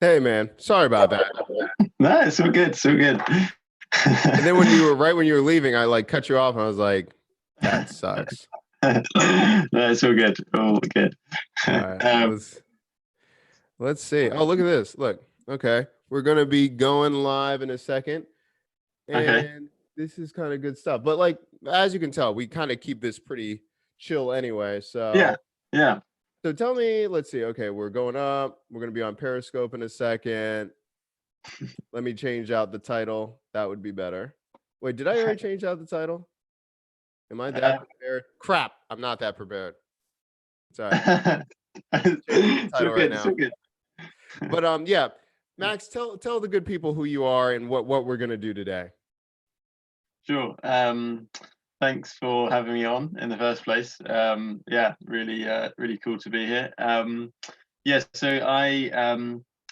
Hey man, sorry about that. No, it's all good. It's all good. And then when you were right when you were leaving, I like cut you off and I was like, that sucks. No, it's all good. All good. All right, Um, let's see. Oh, look at this. Look. Okay. We're gonna be going live in a second. okay. And this is kind of good stuff. But like as you can tell, we kind of keep this pretty chill anyway. Yeah. So Yeah. so tell me, let's see. Okay, we're going up. We're gonna be on Periscope in a second. Let me change out the title. That would be better. Wait, did I already change out the title? Am I that prepared? Crap, I'm not that prepared. It's all right. Changing the It's all title right good. It's all now. good. But yeah, Max, tell the good people who you are and what we're gonna do today. Sure. Thanks for having me on in the first place. Yeah, really cool to be here. Yes, so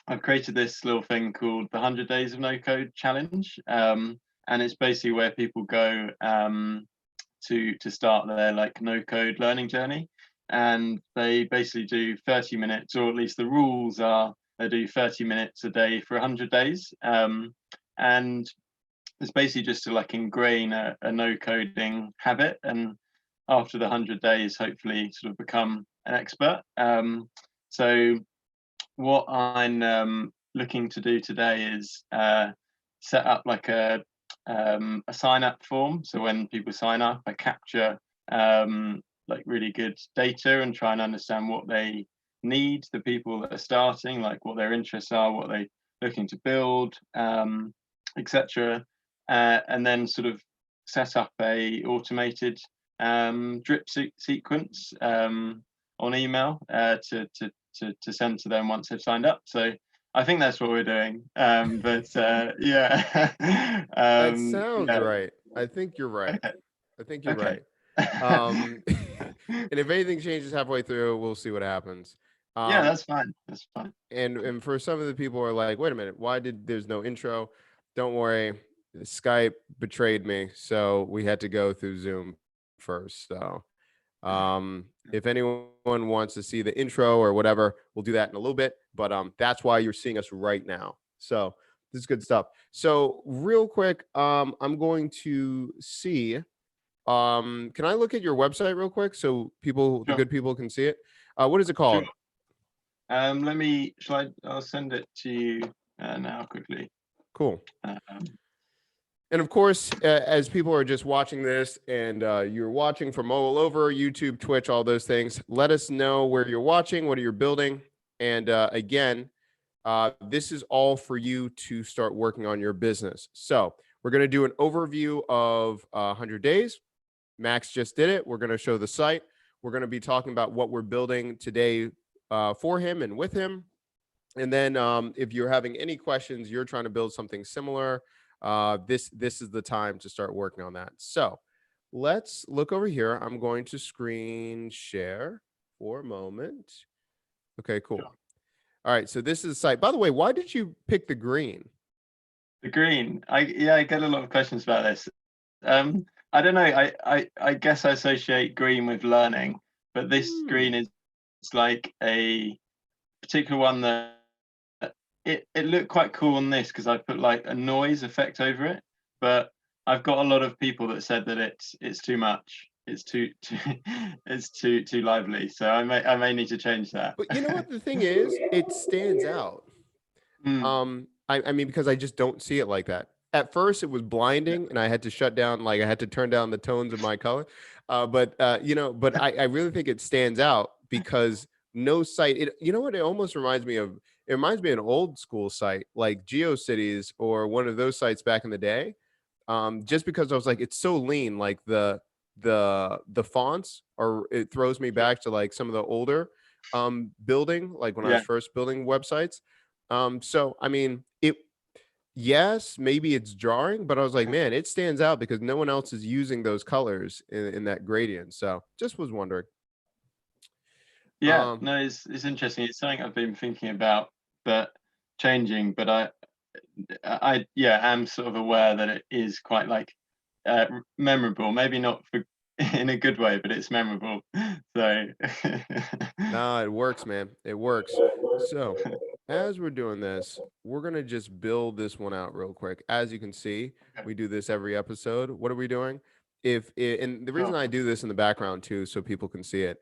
I've created this little thing called the 100 Days of No Code Challenge. And it's basically where people go to start their like no code learning journey. And they basically do 30 minutes, or at least the rules are they do 30 minutes a day for 100 days. And it's basically just to like ingrain a no coding habit, and after the 100 days hopefully sort of become an expert. So what I'm looking to do today is set up like a sign up form. So when people sign up, I capture like really good data and try and understand what they need, the people that are starting, like what their interests are, what they looking to build, etc. And then sort of set up a automated drip sequence on email to send to them once they've signed up. So I think that's what we're doing. But yeah, That sounds yeah, right. I think you're right. okay, I think you're okay. right. Um, and if anything changes halfway through, we'll see what happens. Yeah, Um, that's fine. That's fine. and for some of the people who are like, wait a minute, why did there's no intro? Don't worry, Skype betrayed me, so we had to go through Zoom first. So if anyone wants to see the intro or whatever, we'll do that in a little bit. But that's why you're seeing us right now. So this is good stuff. So real quick, I'm going to see. Can I look at your website real quick so people, the Sure, good people, can see it? What is it sure. called? Let me. Shall I? I'll send it to you now quickly. Cool. Um, And of course, as people are just watching this and you're watching from all over YouTube, Twitch, all those things, let us know where you're watching, what are you building. And again, this is all for you to start working on your business. So we're going to do an overview of 100 days. Max just did it. We're going to show the site. We're going to be talking about what we're building today for him and with him. And then if you're having any questions, you're trying to build something similar, this is the time to start working on that. So let's look over here. I'm going to screen share for a moment. Okay, cool. sure. All right, so this is the site. By the way, why did you pick the green? The green. I get a lot of questions about this. I don't know. I guess I associate green with learning, but this Hmm. green is it's like a particular one that it looked quite cool on this because I put like a noise effect over it, but I've got a lot of people that said that it's too much. It's too it's too lively. So I may need to change that. But you know what the thing is? It stands out. Mm, I mean, because I just don't see it like that. At first, it was yeah. blinding, and I had to shut down, like I had to turn down the tones of my color. But but I really think it stands out because no site. It you know what? It almost reminds me of. It reminds me of an old school site like GeoCities or one of those sites back in the day. Just because I was like, it's so lean, like the fonts are. It throws me Sure. back to like some of the older building, like when I was Yeah. first building websites. So I mean, it yes, maybe it's jarring, but I was like, man, it stands out because no one else is using those colors in that gradient. So just was wondering. Yeah, Um, no, it's interesting. It's something I've been thinking about, but changing. But I yeah, am sort of aware that it is quite like memorable. Maybe not for in a good way, but it's memorable. So no, it works, man. It works. So as we're doing this, we're going to just build this one out real quick. As you can see, Okay. we do this every episode. What are we doing? And the reason Sure. I do this in the background too, so people can see it,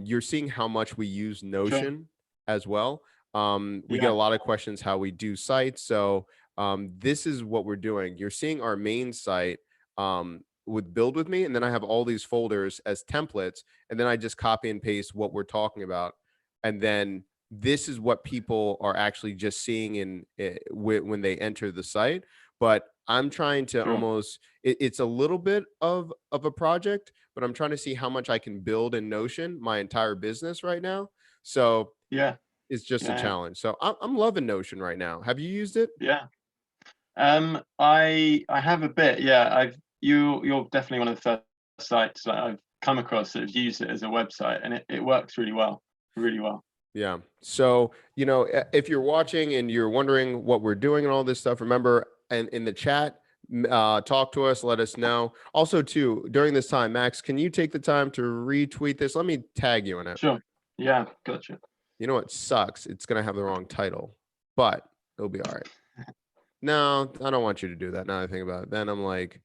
you're seeing how much we use Sure. Notion as well. We get a Yeah. lot of questions how we do sites. So this is what we're doing. You're seeing our main site with Build With Me, and then I have all these folders as templates, and then I just copy and paste what we're talking about. And then this is what people are actually just seeing when they enter the site. But I'm trying to Sure. almost it's a little bit of a project, but I'm trying to see how much I can build in Notion my entire business right now. So Yeah. it's just a Yeah. challenge. So I'm loving Notion right now. Have you used it? Yeah. I have a bit. Yeah. You're definitely one of the first sites that I've come across that have used it as a website, and it works really well. Really well. Yeah. So, if you're watching and you're wondering what we're doing and all this stuff, remember, and in the chat, talk to us, let us know. Also, too, during this time, Max, can you take the time to retweet this? Let me tag you in it. Sure. Yeah. Gotcha. You know what sucks? It's going to have the wrong title, but it'll be all right. No, I don't want you to do that. Now that I think about it, then I'm like,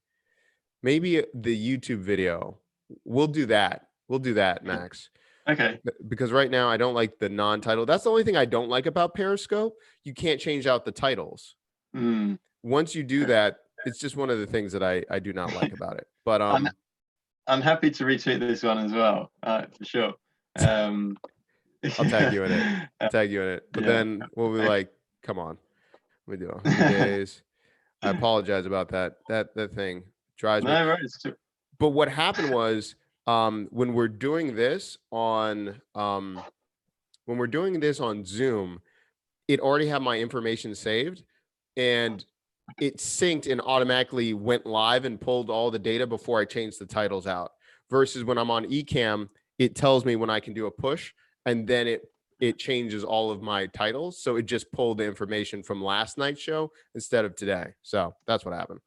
maybe the YouTube video. We'll do that. We'll do that, Max. Okay. Because right now I don't like the non-title. That's the only thing I don't like about Periscope. You can't change out the titles. Mm. Once you do that, it's just one of the things that I do not like about it. But I'm happy to retweet this one as well, for sure. I'll tag you in it. I'll tag you in it. But Yeah. then we'll be like, come on. We do 100 days. I apologize about that. That thing drives me. No worries. But what happened was when we're doing this on Zoom, it already had my information saved, and it synced and automatically went live and pulled all the data before I changed the titles out. Versus when I'm on Ecamm, it tells me when I can do a push, and then it changes all of my titles. So it just pulled the information from last night's show instead of today. So that's what happened.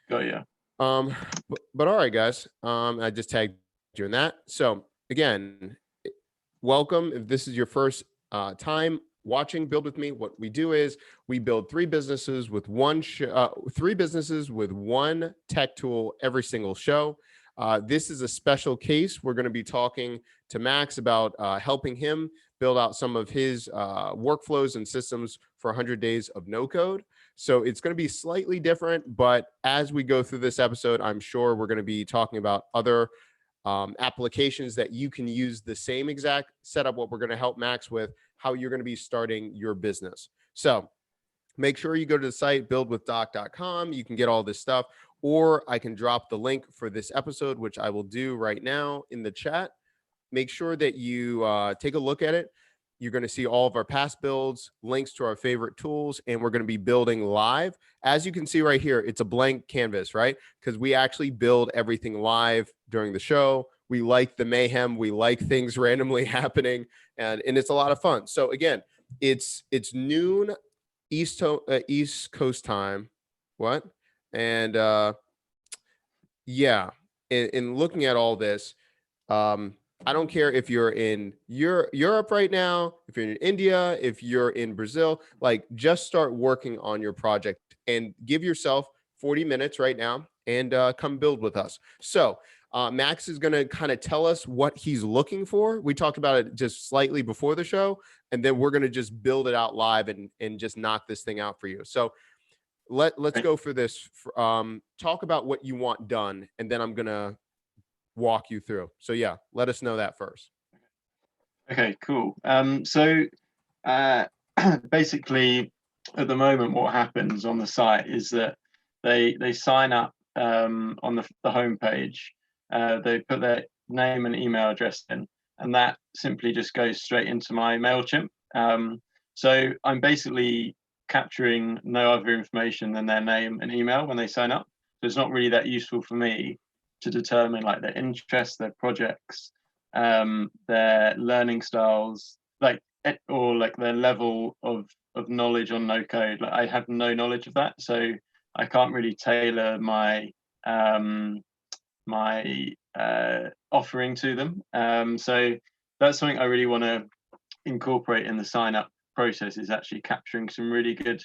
Got you. But all right, guys. I just tagged you in that. So again, welcome. If this is your first time watching Build With Me, what we do is we build three businesses with one tech tool every single show. This is a special case. We're going to be talking to Max about helping him build out some of his workflows and systems for 100 Days of Nocode. So it's going to be slightly different, but as we go through this episode, I'm sure we're going to be talking about other applications that you can use the same exact setup, what we're going to help Max with, how you're going to be starting your business. So make sure you go to the site, buildwithdoc.com. You can get all this stuff, or I can drop the link for this episode, which I will do right now in the chat. Make sure that you take a look at it. You're going to see all of our past builds, links to our favorite tools, and we're going to be building live. As you can see right here, it's a blank canvas, right? Because we actually build everything live during the show. We like the mayhem. We like things randomly happening, and it's a lot of fun. So again, it's noon East Coast time. What? And yeah, in looking at all this, I don't care if you're in Europe right now, if you're in India, if you're in Brazil, like just start working on your project and give yourself 40 minutes right now and come build with us. So Max is going to kind of tell us what he's looking for. We talked about it just slightly before the show, and then we're going to just build it out live and just knock this thing out for you. So let's go for this. Talk about what you want done, and then I'm going to walk you through. So yeah, let us know that first. Okay, cool. So basically at the moment what happens on the site is that they sign up on the homepage. They put their name and email address in, and that simply just goes straight into my Mailchimp. So I'm basically capturing no other information than their name and email when they sign up. So it's not really that useful for me to determine like their interests, their projects, their learning styles, or like their level of knowledge on no code. Like I have no knowledge of that, so I can't really tailor my offering to them. So that's something I really want to incorporate in the sign up process is actually capturing some really good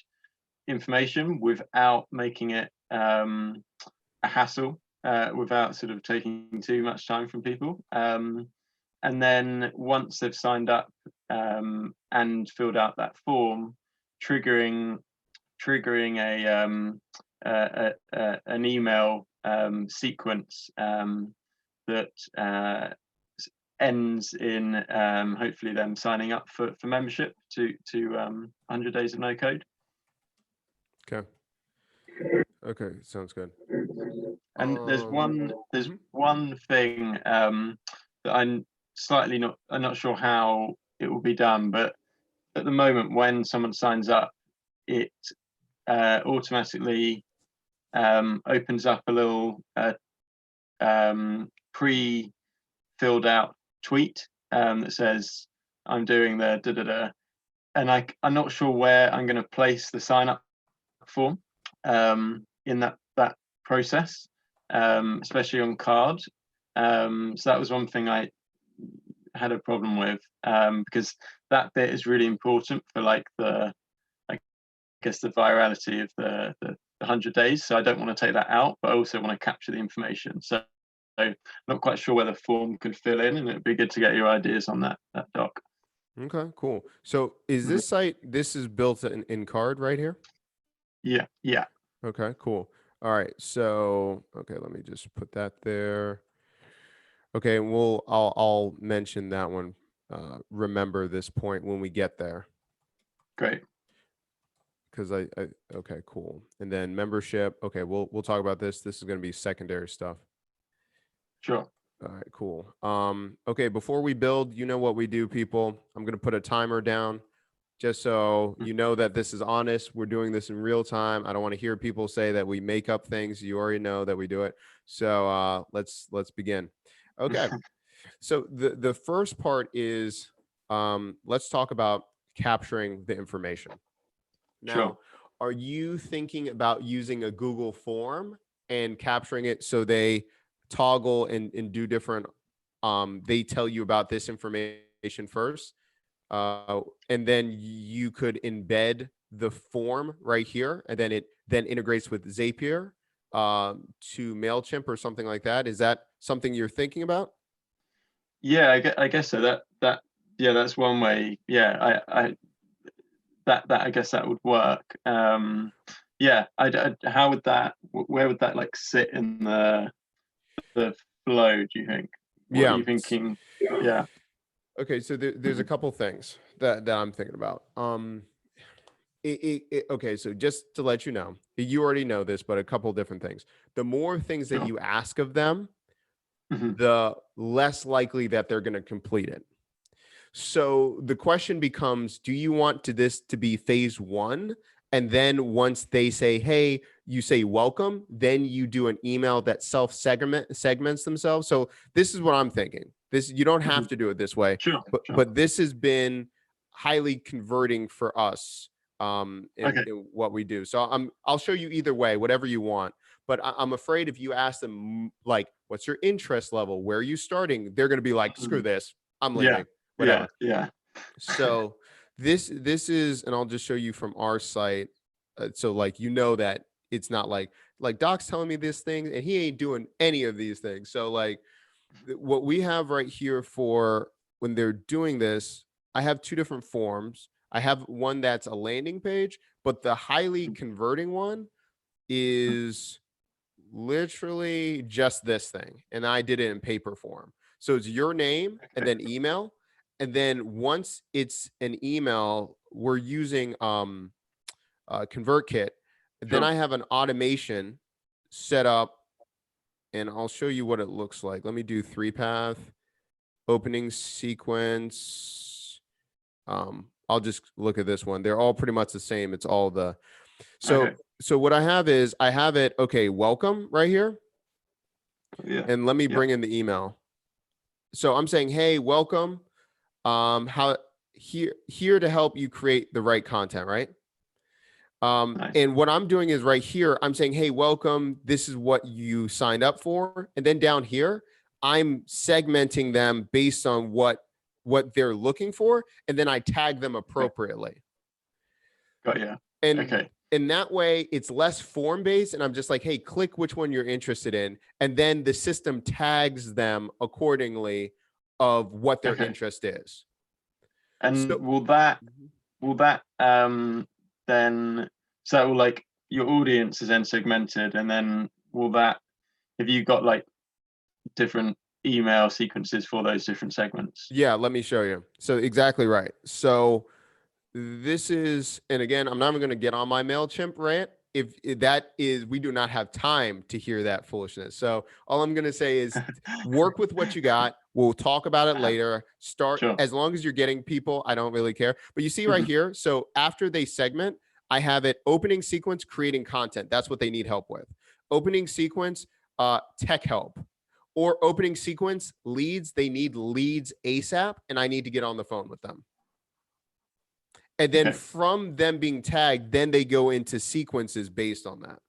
information without making it a hassle, without sort of taking too much time from people. And then once they've signed up and filled out that form, triggering an email sequence that ends in hopefully them signing up for membership to 100 Days of No Code. Okay. Okay, sounds good. And there's one thing that I'm not sure how it will be done, but at the moment when someone signs up, it automatically opens up a little pre-filled out tweet that says, I'm doing the da-da-da, and I'm not sure where I'm going to place the sign up form in that process, especially on card. So that was one thing I had a problem with, because that bit is really important for like the virality of the 100 days. So I don't want to take that out, but I also want to capture the information. So not quite sure where the form could fill in, and it'd be good to get your ideas on that doc. Okay, cool. So is this site, this is built in card right here? Yeah. Okay, cool. All right. So, okay, let me just put that there. Okay, I'll mention that one. Remember this point when we get there. Great. Because okay, cool. And then membership. Okay, we'll talk about this. This is going to be secondary stuff. Sure. All right, cool. Okay, before we build, you know what we do, people. I'm going to put a timer down just so you know that this is honest. We're doing this in real time. I don't want to hear people say that we make up things. You already know that we do it. So let's begin. Okay. So the first part is let's talk about capturing the information. Now, sure. Are you thinking about using a Google form and capturing it so they toggle and do different, they tell you about this information first, and then you could embed the form right here, and then it integrates with Zapier to Mailchimp or something like that? Is that something you're thinking about? Yeah, I guess so. That's one way. Yeah, I guess that would work. Yeah, how would that? Where would that like sit in the flow? Do you think? What are you thinking? Yeah. Okay, so there's a couple things that I'm thinking about. Okay, so just to let you know, you already know this, but a couple different things. The more things that you ask of them, the less likely that they're going to complete it. So the question becomes, do you want this to be phase one? And then once they say, hey, you say welcome, then you do an email that segments themselves. So this is what I'm thinking. You don't have to do it this way, sure. But this has been highly converting for us in what we do. So I'll show you either way, whatever you want. But I'm afraid if you ask them, like, what's your interest level? Where are you starting? They're going to be like, screw this, I'm leaving. Whatever. Yeah. So this is, and I'll just show you from our site. So like, you know, that it's not like Doc's telling me this thing and he ain't doing any of these things. So like what we have right here for when they're doing this, I have two different forms. I have one that's a landing page, but the highly converting one is literally just this thing. And I did it in paper form. So it's your name and then email. And then once it's an email, we're using ConvertKit. Then I have an automation set up, and I'll show you what it looks like. Let me do 3-path opening sequence. I'll just look at this one. They're all pretty much the same. It's all the so what I have is I have it. Okay, welcome right here. Yeah. And let me bring in the email. So I'm saying, hey, welcome. How here to help you create the right content, right? Nice. And what I'm doing is right here, I'm saying, hey, welcome. This is what you signed up for. And then down here, I'm segmenting them based on what what they're looking for, and then I tag them appropriately. Got you. And Okay. in that way, it's less form based, and I'm just like, hey, click which one you're interested in, and then the system tags them accordingly of what their Okay. interest is. And So, will that then, so that will, like, your audience is then segmented, and then will that, have you got like different email sequences for those different segments? yeah, let me show you. So exactly right. So this is, and again, I'm not even going to get on my Mailchimp rant. If that is, we do not have time to hear that foolishness. So all I'm going to say is work with what you got. We'll talk about it later. Start, Sure. as long as you're getting people, I don't really care. But you see right Mhm. here. So after they segment, I have it opening sequence, creating content. That's what they need help with. Opening sequence, tech help. Or opening sequence, leads. They need leads ASAP, and I need to get on the phone with them. And then Okay. from them being tagged, then they go into sequences based on that.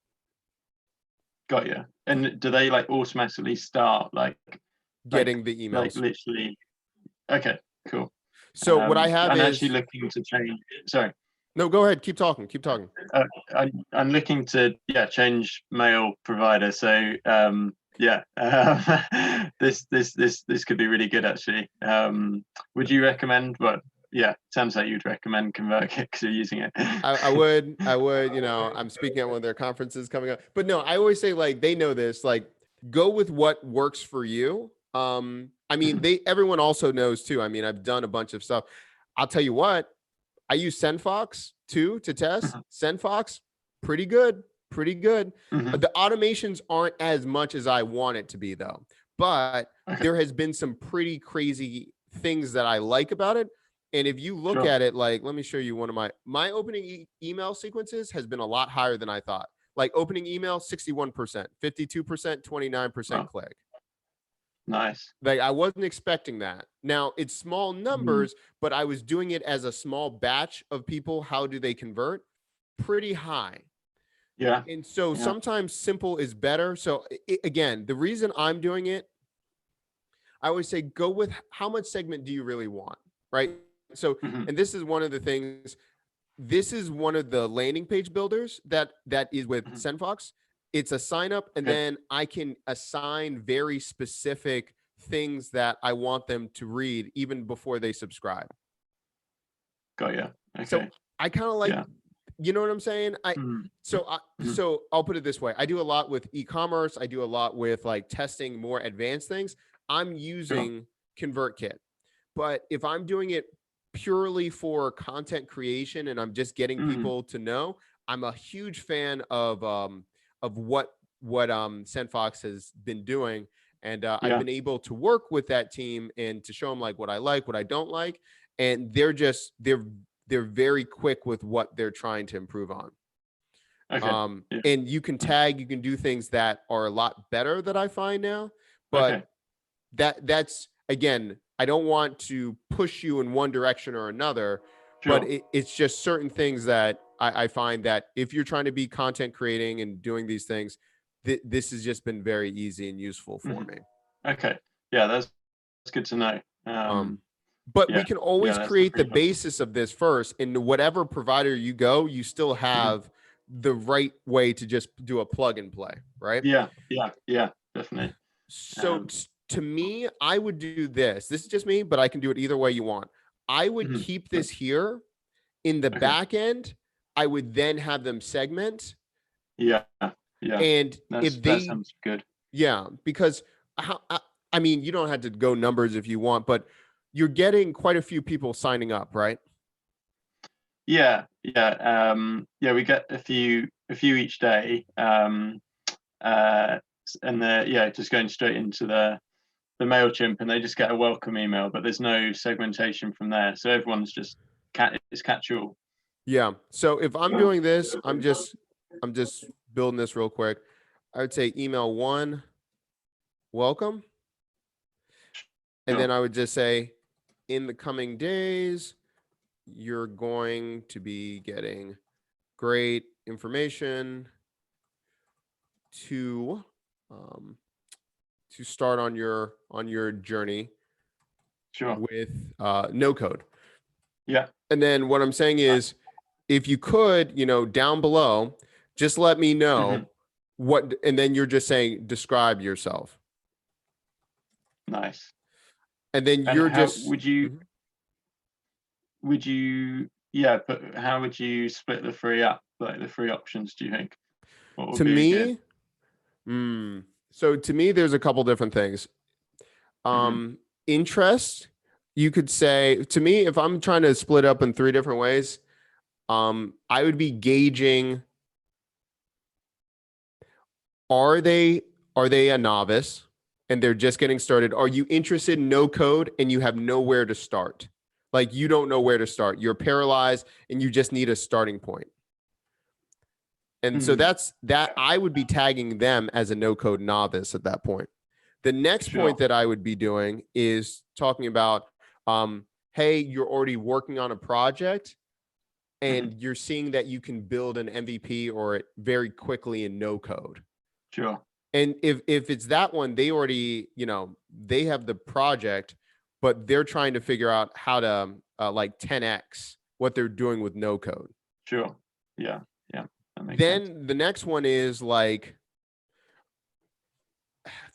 Got you. And do they like automatically start like Getting the emails. like literally? Okay, cool. So what I have I'm is actually looking to change. Sorry. no, go ahead. Keep talking. Keep talking. I'm looking to change mail provider. So this could be really good actually. Would you recommend? Well, yeah, sounds like you'd recommend ConvertKit because you're using it. I would, you know, I'm speaking at one of their conferences coming up, but no, I always say like, they know this, like go with what works for you. I mean, everyone also knows too. I mean, I've done a bunch of stuff. I'll tell you what, I use SendFox too to test. SendFox, pretty good, pretty good. The automations aren't as much as I want it to be though, but there has been some pretty crazy things that I like about it. And if you look at it, like, let me show you one of my opening email sequences has been a lot higher than I thought. Like opening email, 61%, 52%, 29% click. Nice. Like I wasn't expecting that. Now it's small numbers, but I was doing it as a small batch of people. How do they convert? Pretty high. Yeah. And so sometimes simple is better. So again, the reason I'm doing it, I always say go with how much segment do you really want, right? So, and this is one of the things, this is one of the landing page builders that is with SendFox. It's a sign up, and then I can assign very specific things that I want them to read even before they subscribe. Got you. Okay. So I kind of like, you know what I'm saying? So I'll put it this way. I do a lot with e-commerce. I do a lot with like testing more advanced things. I'm using ConvertKit, but if I'm doing it purely for content creation and I'm just getting people to know, I'm a huge fan of what SendFox has been doing. And I've been able to work with that team and to show them like what I like, what I don't like. And they're very quick with what they're trying to improve on. And you can tag, you can do things that are a lot better that I find now, but that's again, I don't want to push you in one direction or another, but it's just certain things that I find that if you're trying to be content creating and doing these things, this has just been very easy and useful for me. Okay. Yeah, that's good to know. But we can always create the basis of this first. And whatever provider you go, you still have the right way to just do a plug and play, right? Yeah, definitely. So to me, I would do this. This is just me, but I can do it either way you want. I would keep this here in the back end. I would then have them segment. Yeah. And if they, that sounds good. Yeah, because I mean, you don't have to go numbers if you want, but you're getting quite a few people signing up, right? Yeah. We get a few each day. And just going straight into the Mailchimp, and they just get a welcome email, but there's no segmentation from there. So everyone's just it's catch-all. Yeah. So if I'm doing this, I'm just building this real quick. I would say email 1, welcome. And then I would just say, in the coming days, you're going to be getting great information to start on your journey Sure. with no code. Yeah. And then what I'm saying is, if you could, down below, just let me know what, and then you're just saying, describe yourself. Nice. And then And you're how just, but how would you split the three up, like the three options, do you think? What would to be good? me, so to me, there's a couple different things. Interest, you could say, to me, if I'm trying to split up in three different ways, I would be gauging, are they a novice and they're just getting started? Are you interested in no code and you have nowhere to start? Like you don't know where to start. You're paralyzed and you just need a starting point. And so that's that. I would be tagging them as a no code novice at that point. The next point that I would be doing is talking about, hey, you're already working on a project and you're seeing that you can build an MVP or it very quickly in no code. Sure. And if it's that one, they already, they have the project, but they're trying to figure out how to like 10x what they're doing with no code. Sure. Yeah. Yeah. That makes Then sense. the next one is like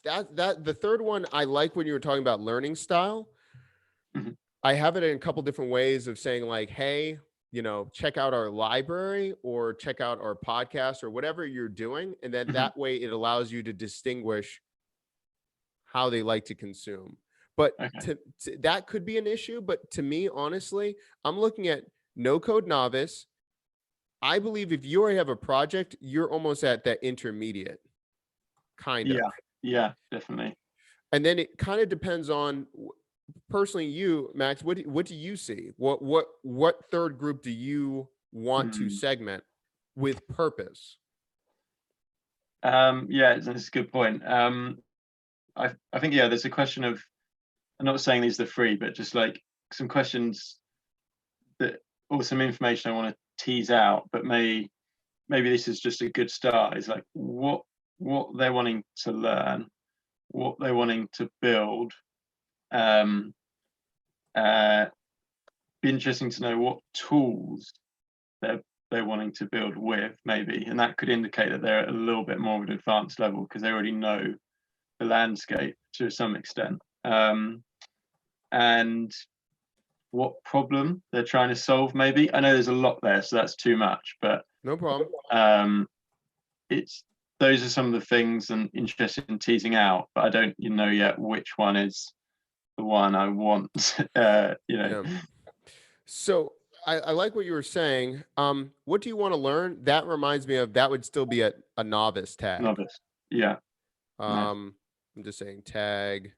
that the third one, I like when you were talking about learning style. I have it in a couple different ways of saying like, hey, check out our library or check out our podcast or whatever you're doing. And then that way it allows you to distinguish how they like to consume. But that could be an issue. But to me, honestly, I'm looking at no code novice. I believe if you already have a project, you're almost at that intermediate kind of. Yeah, definitely. And then it kind of depends on personally you, Max, what do you see? What third group do you want to segment with purpose? Yeah, it's a good point. I think there's a question of, I'm not saying these are the three, but just like some questions that, or some information I want to tease out, but maybe this is just a good start, is like what they're wanting to learn, what they're wanting to build. Be interesting to know what tools they're wanting to build with, maybe, and that could indicate that they're at a little bit more of an advanced level because they already know the landscape to some extent, and what problem they're trying to solve. Maybe I know there's a lot there, so that's too much, but no problem. Those are some of the things I'm interested in teasing out, but I don't know yet which one is the one I want. Yeah. So I like what you were saying. What do you want to learn? That reminds me of, that would still be a novice tag. Novice. Yeah. Nice. I'm just saying tag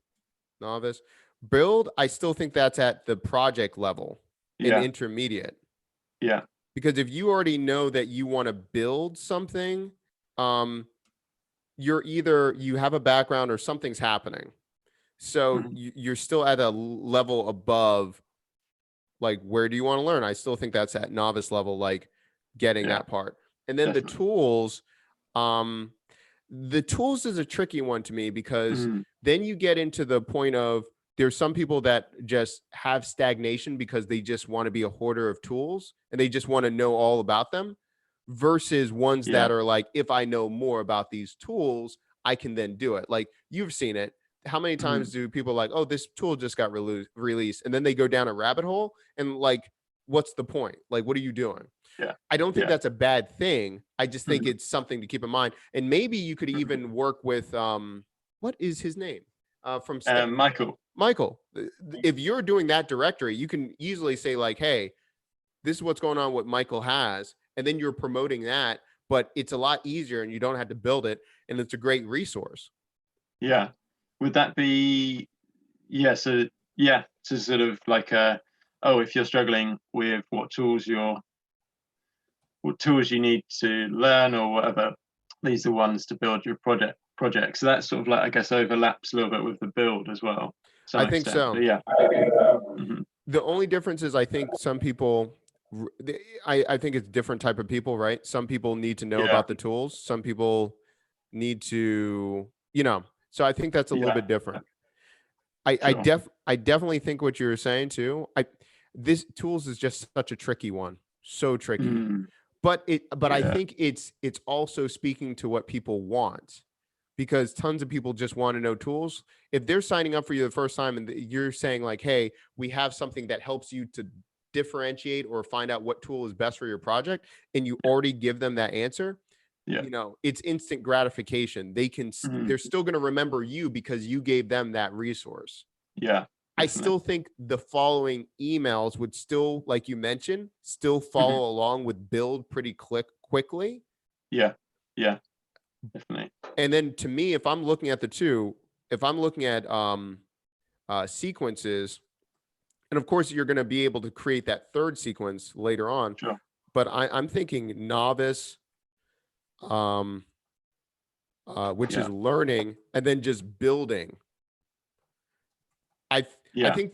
novice. Build, I still think that's at the project level and intermediate. Yeah. Because if you already know that you want to build something, you're either, you have a background or something's happening. So you're still at a level above, like, where do you want to learn? I still think that's at novice level, like getting that part. And then the tools is a tricky one to me because then you get into the point of, there's some people that just have stagnation because they just want to be a hoarder of tools and they just want to know all about them, versus ones that are like, if I know more about these tools, I can then do it. Like, you've seen it. How many times do people like, oh, this tool just got released, and then they go down a rabbit hole and like, what's the point? Like, what are you doing? I don't think that's a bad thing. I just think it's something to keep in mind. And maybe you could even work with, what is his name? From Michael. If you're doing that directory, you can easily say like, hey, this is what's going on, what Michael has. And then you're promoting that, but it's a lot easier and you don't have to build it. And it's a great resource. Yeah. Would that be, so sort of like if you're struggling with what tools you need to learn or whatever, these are the ones to build your project. So that sort of, like, I guess, overlaps a little bit with the build as well. I think so. But yeah. The only difference is, I think some people, I think it's different type of people, right? Some people need to know about the tools. Some people need to, so I think that's a little bit different. Sure. I definitely think what you were saying too. This tools is just such a tricky one. So tricky. Mm, But I yeah. think it's also speaking to what people want, because tons of people just want to know tools. If they're signing up for you the first time and you're saying like, hey, we have something that helps you to differentiate or find out what tool is best for your project, and you already give them that answer, Yeah. it's instant gratification. Mm, They're still going to remember you because you gave them that resource. yeah. I Definitely. still think the following emails would still, like you mentioned, still Hmm. follow along with build pretty quickly. Yeah. Yeah. Definitely. And then to me, if I'm looking at the two, if I'm looking at sequences, and of course you're going to be able to create that third sequence later on, Sure. but I'm thinking novice, um, which is Yeah. learning, and then just building. I Yeah. think,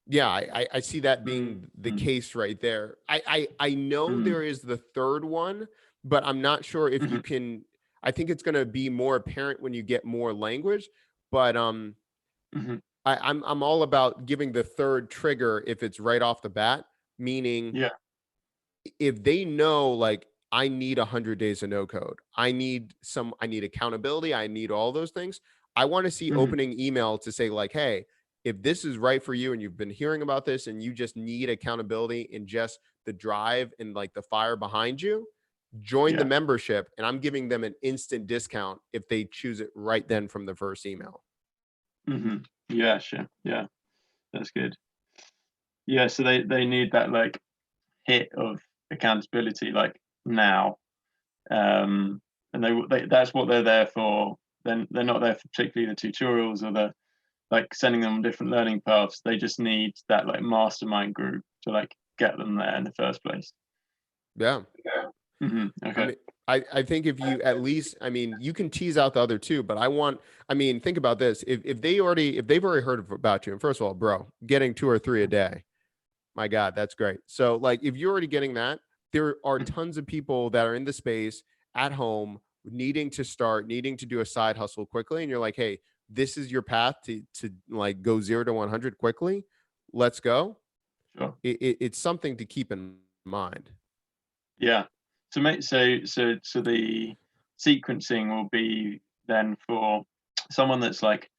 yeah, I see that Mm, being the mm, case right there. I know mm, there is the third one, but I'm not sure if you mhm, can. I think it's going to be more apparent when you get more language, but mhm. I'm all about giving the third trigger if it's right off the bat, meaning Yeah. if they know like I need 100 days of no code, I need accountability, I need all those things. I want to see Mhm. opening email to say like, hey, if this is right for you and you've been hearing about this and you just need accountability and just the drive and like the fire behind you, join the Yeah. membership, and I'm giving them an instant discount if they choose it right then from the first email. Mhm. Yeah. Sure. Yeah. That's good. Yeah. So they need that like hit of accountability like now. And they that's what they're there for. Then they're not there for particularly the tutorials or the like sending them on different learning paths. They just need that like mastermind group to like get them there in the first place. Yeah. I Okay. mean, I think if you at least, I mean, you can tease out the other two, but I mean, think about this. If they've already heard about you, and first of all, bro, getting 2 or 3 a day, my God, that's great. So like, if you're already getting that, there are Mhm. tons of people that are in the space at home needing to do a side hustle quickly. And you're like, hey, this is your path to like go 0 to 100 quickly. Let's go. Sure. It's something to keep in mind. Yeah. So the sequencing will be then for someone that's like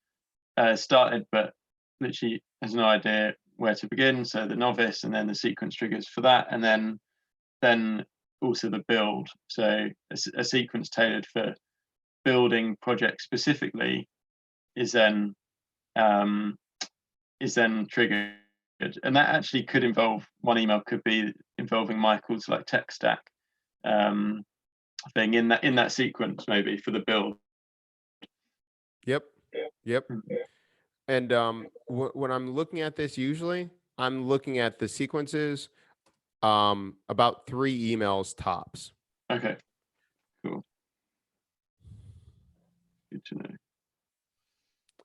started but literally has no idea where to begin. So the novice, and then the sequence triggers for that, and then also the build. So a sequence tailored for building projects specifically is then um, triggered, and that actually could involve one email could be involving Michael's like tech stack um, thing in that sequence maybe for the build. Yep. Yep. Mm. And when I'm looking at this, usually I'm looking at the sequences, about 3 emails tops. Okay, cool, good to know.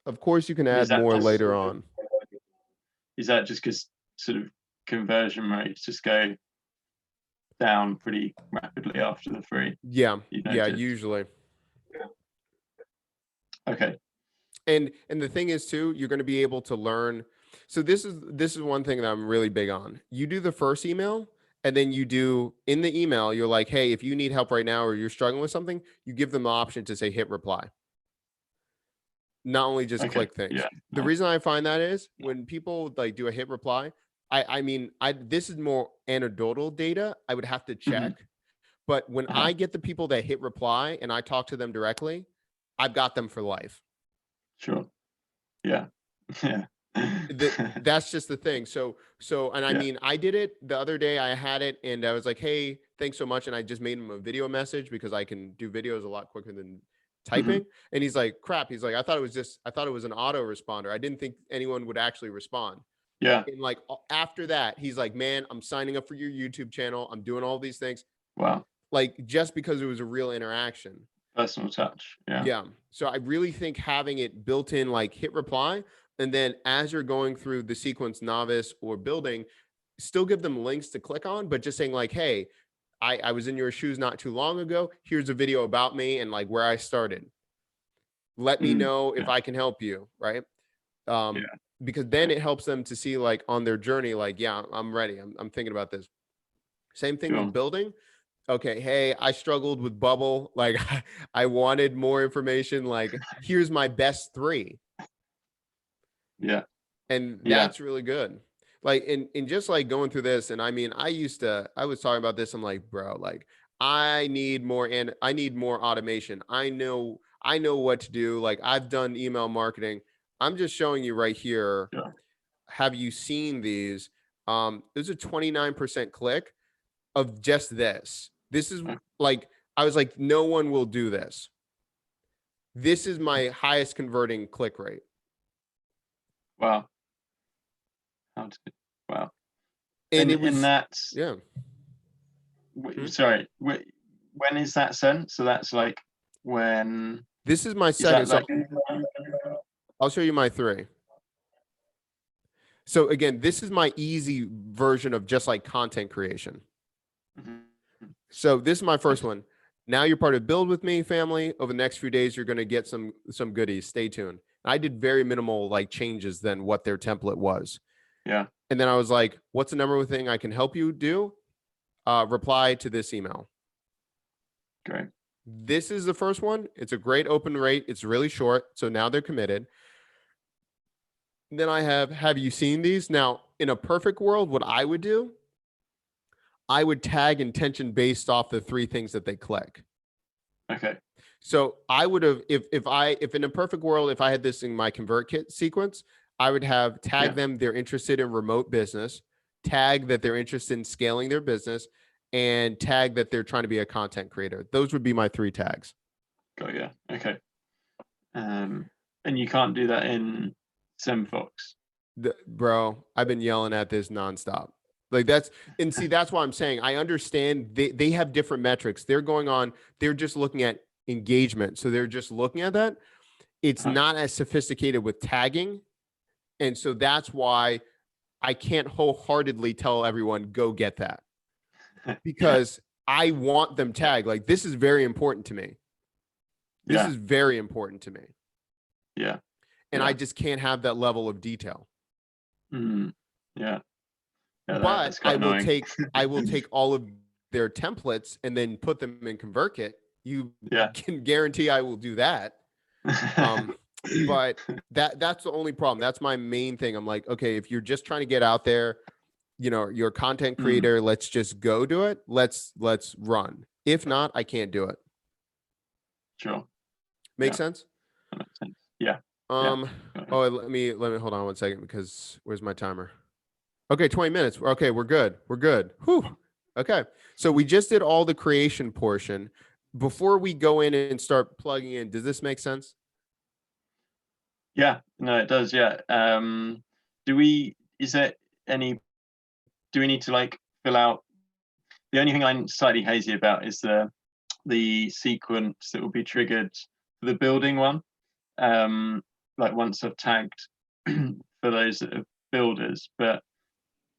Of course, you can And add more later on. is that just because sort of conversion rates just go down pretty rapidly after the free? Yeah, You yeah, noticed? usually. Okay. And the thing is too, you're going to be able to learn. So this is one thing that I'm really big on. You do the first email, and then you do in the email, you're like, hey, if you need help right now or you're struggling with something, you give them the option to say hit reply, not only just Okay. click things. Yeah. The Nice. reason I find that is when people like do a hit reply, I mean, I this is more anecdotal data. I would have to Mhm. check, but when Uh-huh. I get the people that hit reply and I talk to them directly, I've got them for life. Sure. Yeah. Yeah. That's just the thing. And I Yeah. mean, I did it the other day. I had it and I was like, hey, thanks so much. And I just made him a video message because I can do videos a lot quicker than Mhm. typing. And he's like, crap. He's like, I thought it was an auto responder. I didn't think anyone would actually respond. Yeah. And like after that, he's like, man, I'm signing up for your YouTube channel. I'm doing all these things. Wow. Like just because it was a real interaction. Personal touch. Yeah. Yeah. So I really think having it built in, like hit reply, and then as you're going through the sequence novice or building, still give them links to click on, but just saying like, hey, I was in your shoes not too long ago. Here's a video about me and like where I started. Let me Mm. know if Yeah. I can help you. Right. Yeah. Because then it helps them to see like on their journey, like, yeah, I'm ready. I'm thinking about this. Same thing Sure. with building. Okay, hey, I struggled with bubble. Like I wanted more information. Like, here's my best three. Yeah. And Yeah. that's really good. Like in just like going through this, and I mean, I was talking about this. I'm like, bro, like I need more and I need more automation. I know what to do. Like I've done email marketing. I'm just showing you right here. Sure. Have you seen these? There's a 29% click of just this. This is Okay. like, I was like, no one will do this. This is my highest converting click rate. Wow. Wow. And it And was, that's yeah. Hmm? sorry. When is that sent? So that's like when This is my is that second. So like? I'll show you my three. So again, this is my easy version of just like content creation. Mhm. So this is my first Nice. one. Now you're part of Build With Me family. Over the next few days, you're going to get some goodies. Stay tuned. I did very minimal like changes than what their template was. Yeah. And then I was like, what's the number one thing I can help you do? Reply to this email. Great. This is the first one. It's a great open rate. It's really short. So now they're committed. Then I have you seen these? Now, in a perfect world, what I would do, I would tag intention based off the three things that they click. Okay. So I would have, if in a perfect world, if I had this in my ConvertKit sequence, I would have tag Yeah. them, they're interested in remote business, tag that they're interested in scaling their business, and tag that they're trying to be a content creator. Those would be my three tags. Got you. Okay. And you can't do that in SimFox. Bro, I've been yelling at this nonstop. Like that's, and see, that's why I'm saying I understand they have different metrics. They're just looking at engagement. So they're just looking at that. It's Uh-huh. not as sophisticated with tagging. And so that's why I can't wholeheartedly tell everyone, go get that, Yeah. because I want them tagged. Like this is very important to me. This Yeah. is very important to me. Yeah. And I Yeah. just can't have that level of detail. Mm. Yeah. Yeah. But That's quite annoying. I will take all of their templates and then put them in ConvertKit. You Yeah. can guarantee I will do that. But that's the only problem. That's my main thing. I'm like, okay, if you're just trying to get out there, you're a content creator, let's just go do it. Let's run. If not, I can't do it. Sure. Make Yeah. sense? That makes sense. Yeah. Yeah. Oh, let me hold on one second, because where's my timer? Okay, 20 minutes. Okay, we're good. We're good. Whew. Okay. So we just did all the creation portion. Before we go in and start plugging in, does this make sense? Yeah. No, it does. Yeah. Do we need to like fill out? The only thing I'm slightly hazy about is the sequence that will be triggered for the building one. Like once I've tagged for those that are builders, but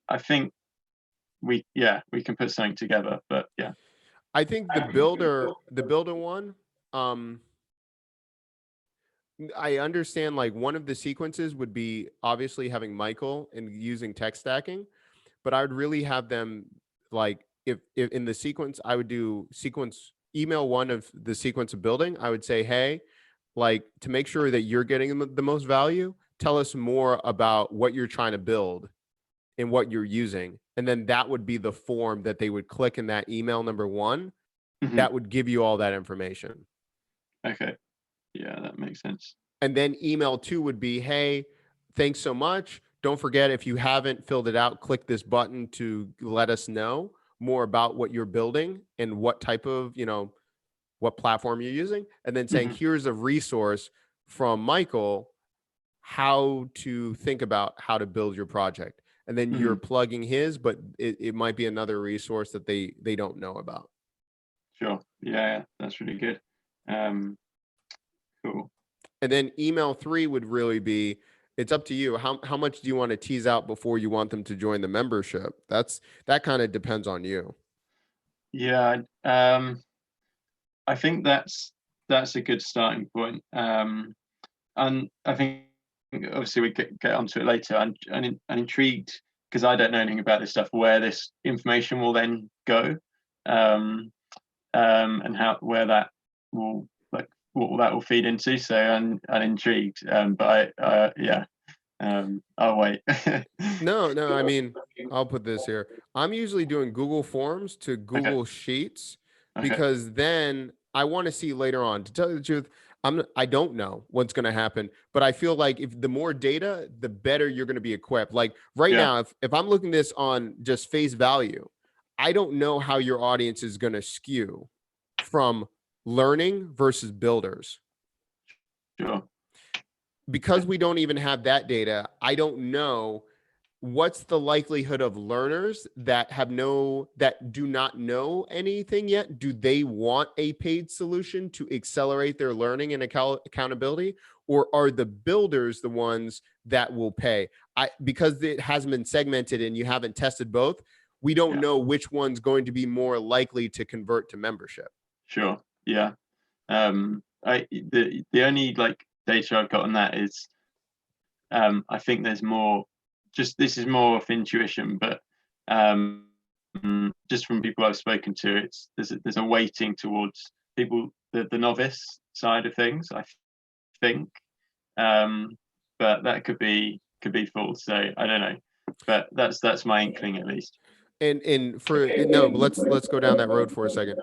I think we can put something together. But yeah. I think the builder one, I understand like one of the sequences would be obviously having Michael and using tech stacking, but I would really have them like if in the sequence, I would do sequence email one of the sequence of building. I would say, hey, like to make sure that you're getting the most value, tell us more about what you're trying to build and what you're using. And then that would be the form that they would click in that email number one. Mhm. That would give you all that information. Okay. Yeah, that makes sense. And then email two would be, hey, thanks so much. Don't forget, if you haven't filled it out, click this button to let us know more about what you're building and what type of, what platform you're using. And then saying, Mhm. here's a resource from Michael, how to think about how to build your project. And then you're Mhm. plugging his, but it might be another resource that they don't know about. Sure. Yeah, that's really good. Cool. And then email three would really be, it's up to you. How much do you want to tease out before you want them to join the membership? That kind of depends on you. Yeah. I think that's a good starting point. And I think obviously we get onto it later. I'm intrigued because I don't know anything about this stuff, where this information will then go, and where that will, like, what that will feed into. So I'm intrigued, but I'll wait. No, I mean, I'll put this here. I'm usually doing Google Forms to Okay. Google Sheets Okay. because then I want to see later on. To tell you the truth, I don't know what's going to happen, but I feel like if the more data, the better you're going to be equipped. Like right Yeah. now, if I'm looking this on just face value, I don't know how your audience is going to skew from learning versus builders. Sure. Because we don't even have that data, I don't know what's the likelihood of learners that do not know anything yet. Do they want a paid solution to accelerate their learning and accountability, or are the builders the ones that will pay? Because it hasn't been segmented and you haven't tested both, we don't know which one's going to be more likely to convert to membership. Sure. Yeah. The only like data I've got on that is, I think there's more, just this is more of intuition, but just from people I've spoken to, there's a weighting towards people, the novice side of things, I think, but that could be false. So I don't know, but that's my inkling at least. And for no, let's go down that road for a second.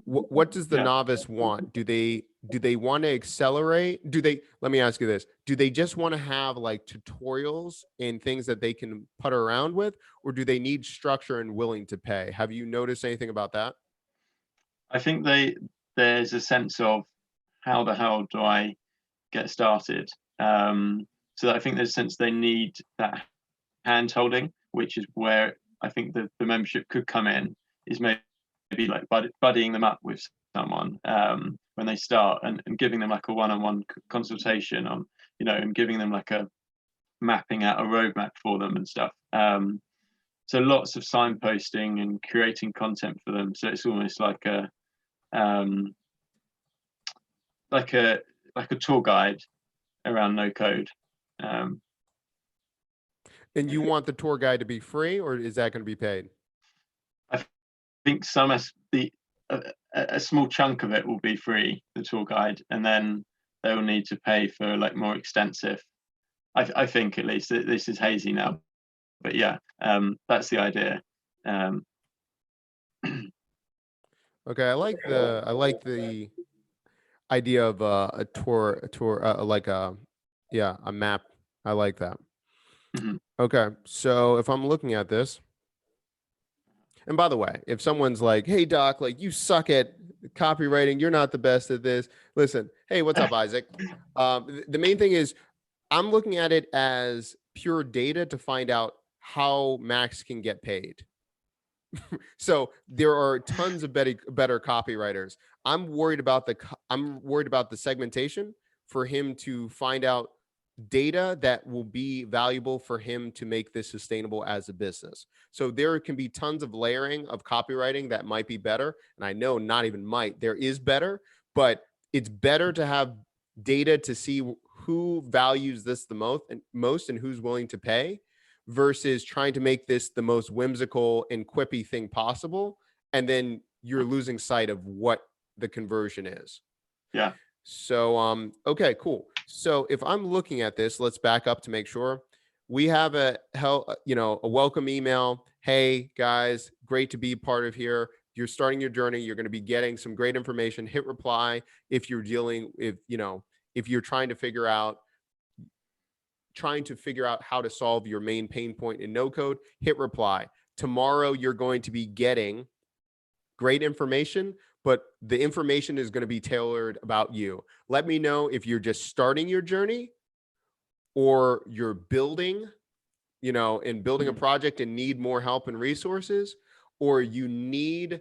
What does the Yeah. novice want? Do they want to accelerate? Let me ask you this. Do they just want to have like tutorials and things that they can putter around with, or do they need structure and willing to pay? Have you noticed anything about that? I think there's a sense of, how the hell do I get started? So I think there's a sense they need that hand holding, which is where I think the membership could come in, is maybe like buddying them up with someone, when they start, and giving them like a one-on-one consultation on, and giving them like a mapping out a roadmap for them and stuff. So lots of signposting and creating content for them. So it's almost like a like a tour guide around no code. Um, And you want the tour guide to be free, or is that going to be paid? I think a small chunk of it will be free, the tour guide, and then they will need to pay for like more extensive. I think, at least, this is hazy now, but yeah, that's the idea. Okay, I like the idea of a tour like a map. I like that. Mhm. Okay, so if I'm looking at this, and by the way, if someone's like, "Hey Doc, like you suck at copywriting, you're not the best at this." Listen, hey, what's up, Isaac? The main thing is I'm looking at it as pure data to find out how Max can get paid. So there are tons of better copywriters. I'm worried about the segmentation for him to find out data that will be valuable for him to make this sustainable as a business. So there can be tons of layering of copywriting that might be better. And I know not even might, there is better, but it's better to have data to see who values this the most and who's willing to pay versus trying to make this the most whimsical and quippy thing possible. And then you're losing sight of what the conversion is. Yeah. So, okay, cool. So if I'm looking at this, let's back up to make sure we have a welcome email. Hey guys, great to be part of here. You're starting your journey. You're going to be getting some great information. Hit reply if you're if you're trying to figure out how to solve your main pain point in no code. Hit reply. Tomorrow you're going to be getting great information, but the information is going to be tailored about you. Let me know if you're just starting your journey or you're building, and building a project and need more help and resources, or you need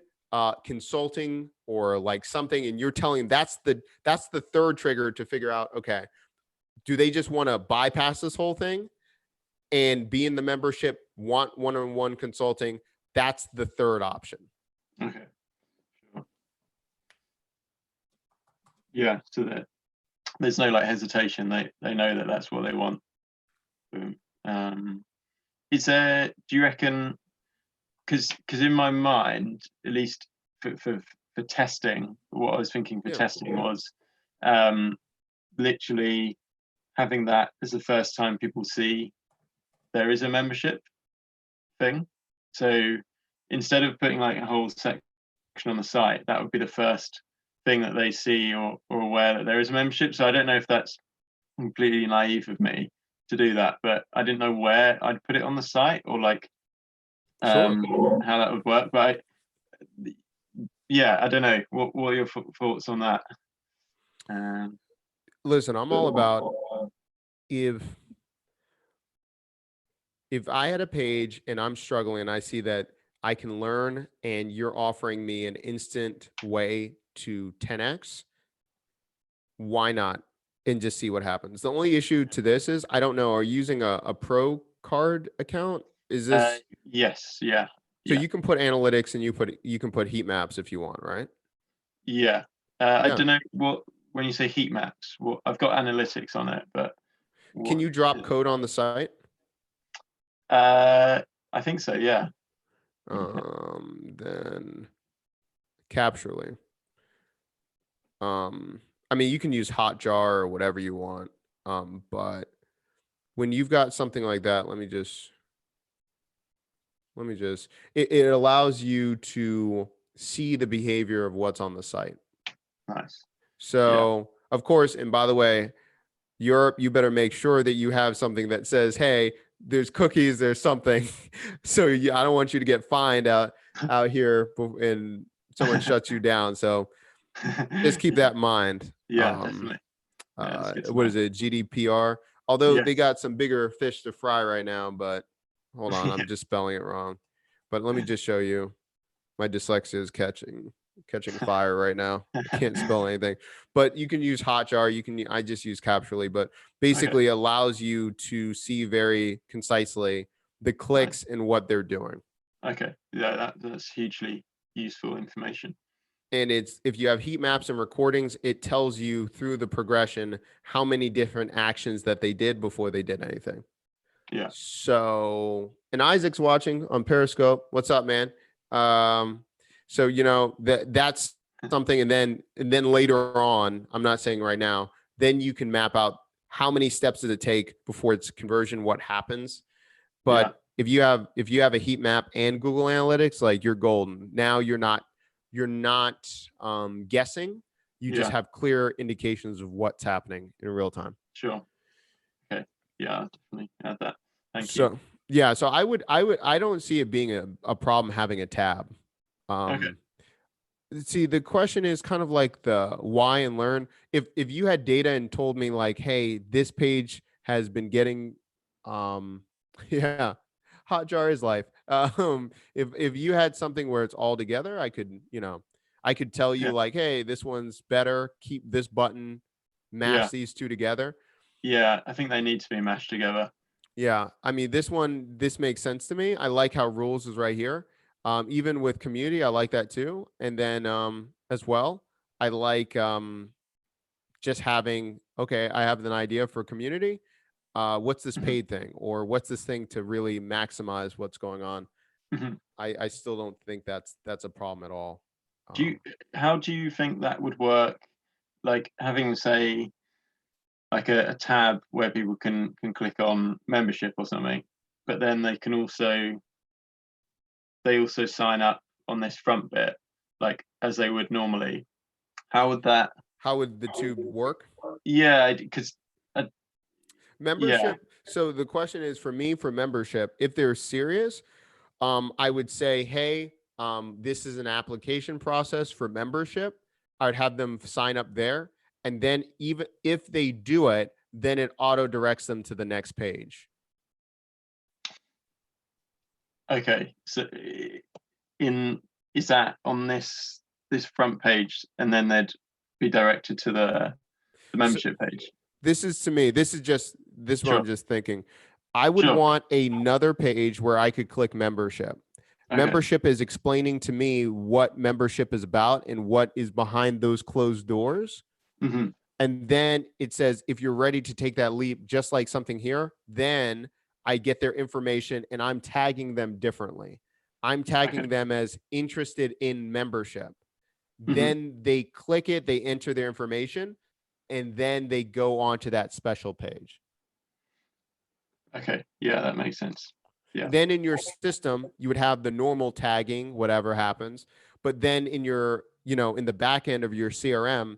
consulting or like something, and you're telling that's the third trigger to figure out, okay, do they just want to bypass this whole thing and be in the membership, want one-on-one consulting? That's the third option. Okay. Sure. Yeah. So there's no like hesitation. They know that that's what they want. Boom. Is there? Do you reckon? Because in my mind, at least for testing, what I was thinking for testing was literally having that as the first time people see there is a membership thing. So instead of putting like a whole section on the site, that would be the first thing that they see or aware that there is a membership. So I don't know if that's completely naive of me to do that, but I didn't know where I'd put it on the site or like how that would work. But I don't know. What are your thoughts on that? Listen, I'm all about if I had a page and I'm struggling and I see that I can learn and you're offering me an instant way to 10x, why not? And just see what happens. The only issue to this is I don't know. Are you using a pro card account? Is this yes, yeah. So you can put analytics and you can put heat maps if you want, right? Yeah. I don't know what when you say heat maps, what I've got analytics on it, but can you drop code on the site? I think so, yeah. Then Capturely. I mean, you can use Hotjar or whatever you want. But when you've got something like that, let me just it allows you to see the behavior of what's on the site. Nice. So of course, and by the way, you better make sure that you have something that says, hey, there's cookies, there's something. So I don't want you to get fined out here and someone shuts you down. So just keep that in mind. Yeah, definitely. What is it? GDPR. Although they got some bigger fish to fry right now, but hold on, I'm just spelling it wrong. But let me just show you. My dyslexia is catching fire right now. I can't spell anything. But you can use Hotjar. I just use Capturely, but basically allows you to see very concisely the clicks and what they're doing. Okay. Yeah, that's hugely useful information. And if you have heat maps and recordings, it tells you through the progression how many different actions that they did before they did anything. Yeah. So, and Isaac's watching on Periscope. What's up, man? So that's something, and then later on, I'm not saying right now, then you can map out how many steps does it take before it's conversion, what happens. But if you have a heat map and Google Analytics, like you're golden. Now you're not guessing. You just have clear indications of what's happening in real time. Sure. Okay. Yeah, definitely add that. Thank you. So I don't see it being a problem having a tab. See, the question is kind of like the why and learn. If you had data and told me like, hey, this page has been getting Hotjar is life. If you had something where it's all together, I could tell you like, hey, this one's better. Keep this button, mash these two together. Yeah, I think they need to be mashed together. Yeah, I mean, this makes sense to me. I like how rules is right here. Even with community, I like that too. And then as well, I like just having, okay, I have an idea for community. What's this paid thing, or what's this thing to really maximize what's going on? I still don't think that's a problem at all. How do you think that would work? Like having, say, like a tab where people can click on membership or something, but then they can also sign up on this front bit, like as they would normally. How would the two work? Yeah, because membership. So the question is, for me, for membership, if they're serious, I would say, hey, this is an application process for membership. I'd have them sign up there. And then even if they do it, then it auto directs them to the next page. Okay. So is that on this front page, and then they'd be directed to the membership page? This is what I'm just thinking. I would want another page where I could click membership. Okay. Membership is explaining to me what membership is about and what is behind those closed doors. And then it says, if you're ready to take that leap, just like something here, then I get their information and I'm tagging them differently. I'm tagging them as interested in membership. Then they click it, they enter their information, and then they go on to that special page. Okay. Yeah, that makes sense. Yeah. Then in your system, you would have the normal tagging, whatever happens. But then in your, in the back end of your CRM,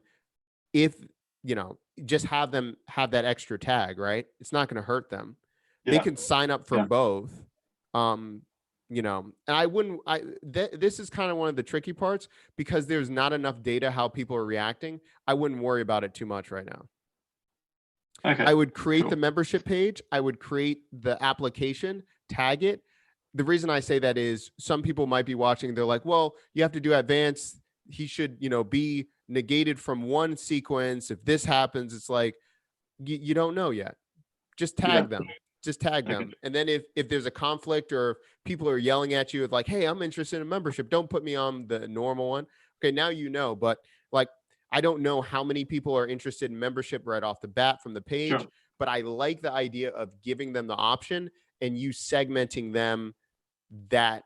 if, just have them have that extra tag, right? It's not going to hurt them. They can sign up for both. And this is kind of one of the tricky parts because there's not enough data how people are reacting. I wouldn't worry about it too much right now. Okay. I would create the membership page. I would create the application, tag it. The reason I say that is some people might be watching. They're like, well, you have to do advanced. He should, be negated from one sequence. If this happens, it's like, you don't know yet. Just tag them. Just tag them. And then if there's a conflict or if people are yelling at you, it's like, hey, I'm interested in membership. Don't put me on the normal one. Okay, now you know. But like, I don't know how many people are interested in membership right off the bat from the page, but I like the idea of giving them the option and you segmenting them that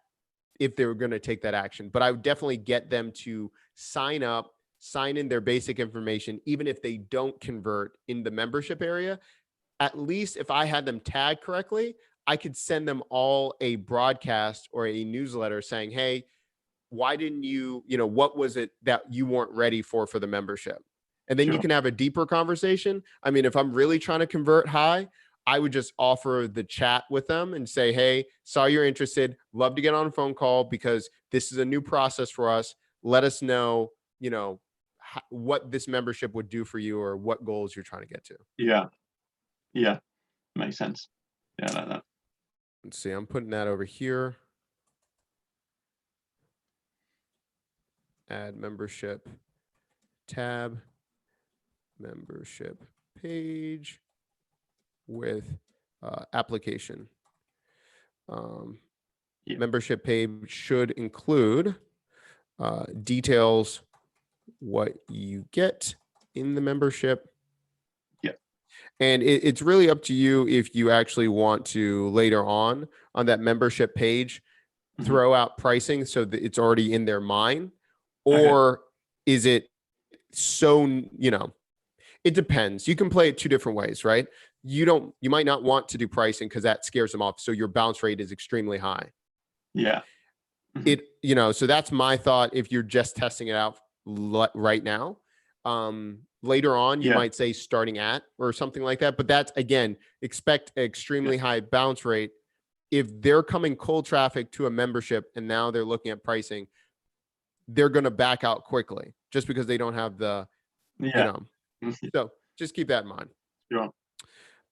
if they were going to take that action. But I would definitely get them to sign up, sign in their basic information, even if they don't convert in the membership area. At least if I had them tagged correctly, I could send them all a broadcast or a newsletter saying, hey, why didn't you, what was it that you weren't ready for the membership? And then you can have a deeper conversation. I mean, if I'm really trying to convert high, I would just offer the chat with them and say, hey, saw you're interested. Love to get on a phone call because this is a new process for us. Let us know, what this membership would do for you or what goals you're trying to get to. Yeah. Yeah. Makes sense. Yeah, I like that. Let's see. I'm putting that over here. Add membership tab, membership page with application. Membership page should include details, what you get in the membership. And it's really up to you if you actually want to later on that membership page throw out pricing so that it's already in their mind, or is it so, it depends. You can play it two different ways, right? You might not want to do pricing because that scares them off. So your bounce rate is extremely high. Yeah. So that's my thought. If you're just testing it out right now, later on, you might say starting at or something like that. But that's, again, expect extremely high bounce rate. If they're coming cold traffic to a membership and now they're looking at pricing, they're going to back out quickly just because they don't have the, so just keep that in mind. So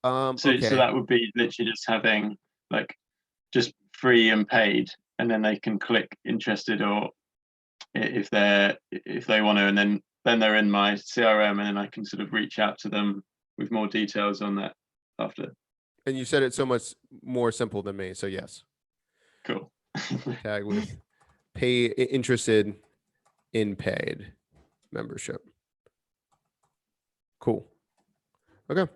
that would be literally just having like just free and paid, and then they can click interested or if they want to, and then they're in my CRM, and then I can sort of reach out to them with more details on that after. And you said it so much more simple than me. So yes. Cool. Tag with interested in paid membership. Cool. Okay.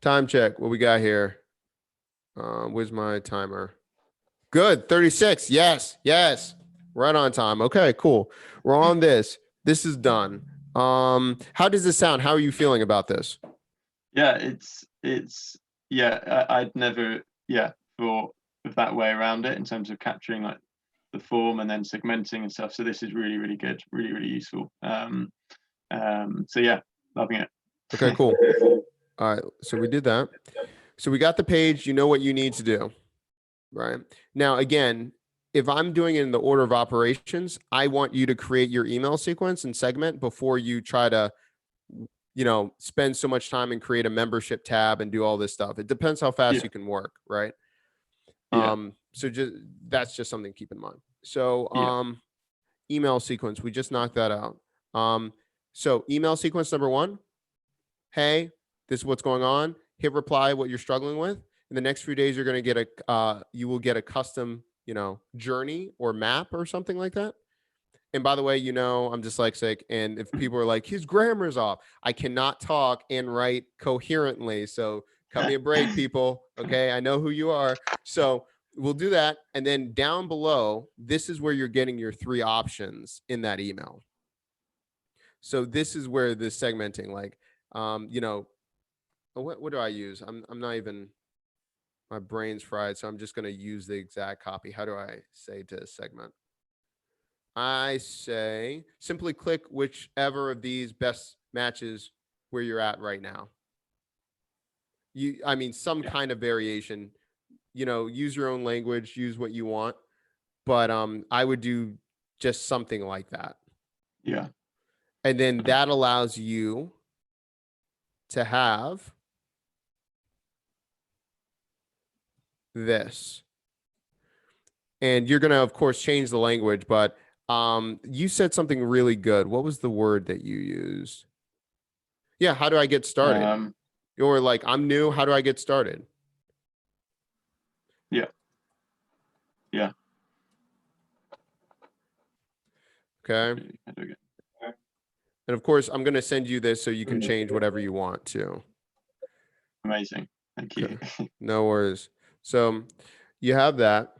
Time check. What we got here? Where's my timer? Good. 36. Yes. Right on time. Okay, cool. We're on this. This is done. How does this sound? How are you feeling about this? Yeah, I'd never thought of that way around it in terms of capturing like the form and then segmenting and stuff. So this is really, really good, really, really useful. So yeah, loving it. Okay, cool. All right, so we did that. So we got the page. You know what you need to do, right? Now, again, if I'm doing it in the order of operations, I want you to create your email sequence and segment before you try to, spend so much time and create a membership tab and do all this stuff. It depends how fast you can work, right? So that's just something to keep in mind. So email sequence, we just knocked that out. So email sequence number 1, hey, this is what's going on. Hit reply what you're struggling with. In the next few days, you're going to get you will get a custom, journey or map or something like that. And by the way, I'm dyslexic. And if people are like, his grammar's off, I cannot talk and write coherently. So cut me a break, people. Okay. I know who you are. So we'll do that. And then down below, this is where you're getting your 3 options in that email. So this is where the segmenting, like, what do I use? I'm not even, my brain's fried. So I'm just going to use the exact copy. How do I say to segment? I say simply click whichever of these best matches where you're at right now. Some kind of variation, use your own language, use what you want, but I would do just something like that. Yeah. And then that allows you to have this. And you're going to, of course, change the language, but you said something really good. What was the word that you used? Yeah. How do I get started? Or like, I'm new. How do I get started? Yeah. Yeah. Okay. And of course, I'm going to send you this so you can change whatever you want to. Amazing. Thank you. Okay. No worries. So you have that.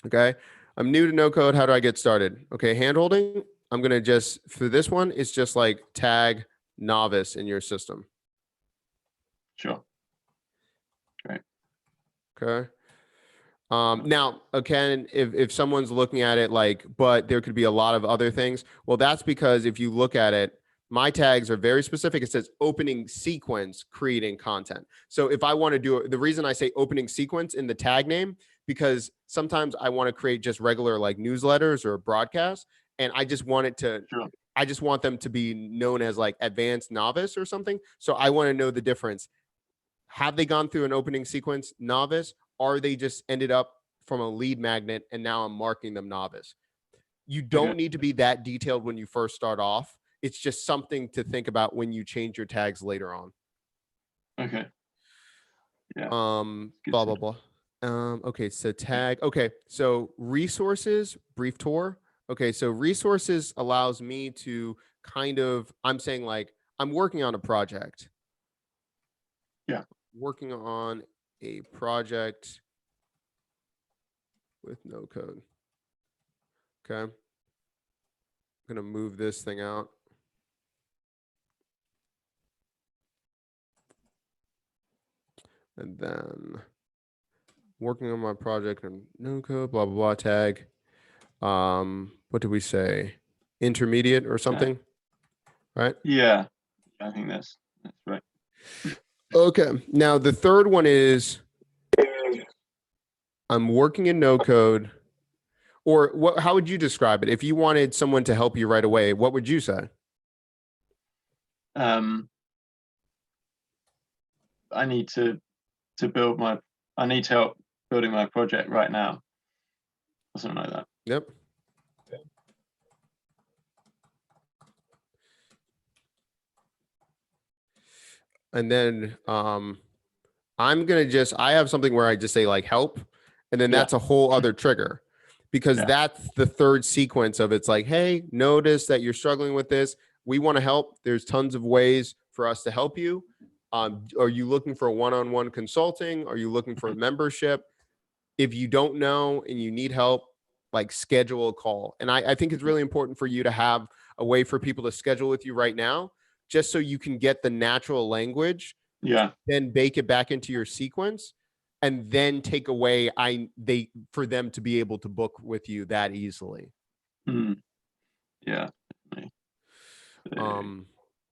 Okay. I'm new to no code. How do I get started? Okay. Hand holding. I'm going to just, for this one, it's just like tag novice in your system. Sure. Great. Okay. Now, again, if someone's looking at it like, but there could be a lot of other things. Well, that's because if you look at it, my tags are very specific. It says opening sequence, creating content. So if I want to do it, the reason I say opening sequence in the tag name, because sometimes I want to create just regular like newsletters or broadcasts. And I just want it to, Sure. I just want them to be known as like advanced novice or something. So I want to know the difference. Have they gone through an opening sequence novice? Or they just ended up from a lead magnet and now I'm marking them novice? You don't need to be that detailed when you first start off. It's just something to think about when you change your tags later on. Okay. Yeah. Blah, blah, blah. Okay. So tag. Okay. So resources, brief tour. Okay. So resources allows me to kind of, I'm saying like, I'm working on a project. Yeah. Working on a project with no code. Okay. I'm going to move this thing out. And then working on my project and no code, blah, blah, blah, tag. What did we say? Intermediate or something, right? Yeah. I think that's right. Okay. Now the third one is I'm working in no code. Or what, how would you describe it? If you wanted someone to help you right away, what would you say? I need to build my, I need help building my project right now. Or something like that. Yep. And then I'm going to just, I have something where I just say like help. And then that's a whole other trigger because that's the third sequence of it's like, hey, notice that you're struggling with this. We want to help. There's tons of ways for us to help you. Are you looking for one-on-one consulting? Are you looking for a membership? If you don't know and you need help, like schedule a call. And I think it's really important for you to have a way for people to schedule with you right now, just so you can get the natural language, then bake it back into your sequence, and then take away for them to be able to book with you that easily. Yeah.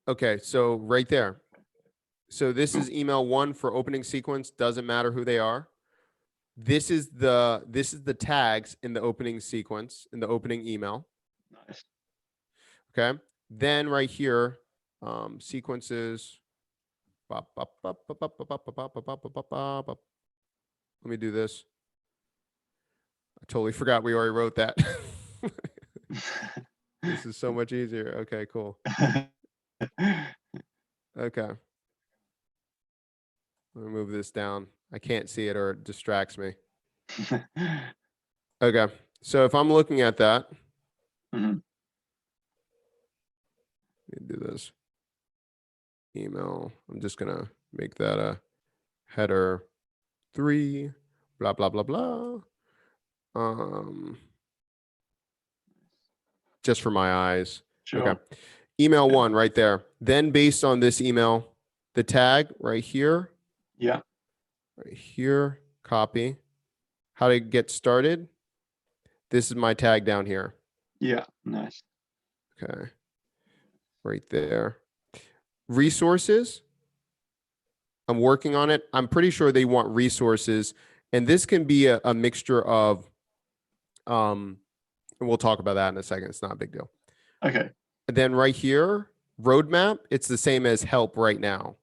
Okay, so right there. So this is email 1 for opening sequence. Doesn't matter who they are. This is the tags in the opening sequence, in the opening email. Nice. Okay. Then right here, sequences. Let me do this. I totally forgot we already wrote that. This is so much easier. Okay, cool. Okay. Let me move this down. I can't see it or it distracts me. Okay. So if I'm looking at that, Mhm. Let me do this. Email. I'm just gonna make that a header 3. Blah blah blah blah. Just for my eyes. Sure. Okay. Email Yeah. 1 right there. Then based on this email, the tag right here, Yeah. copy. How to get started. This is my tag down here. Yeah. Nice. Okay. Right there. Resources. I'm working on it. I'm pretty sure they want resources. And this can be a mixture of, and we'll talk about that in a second. It's not a big deal. Okay. And then right here, roadmap, it's the same as help right now.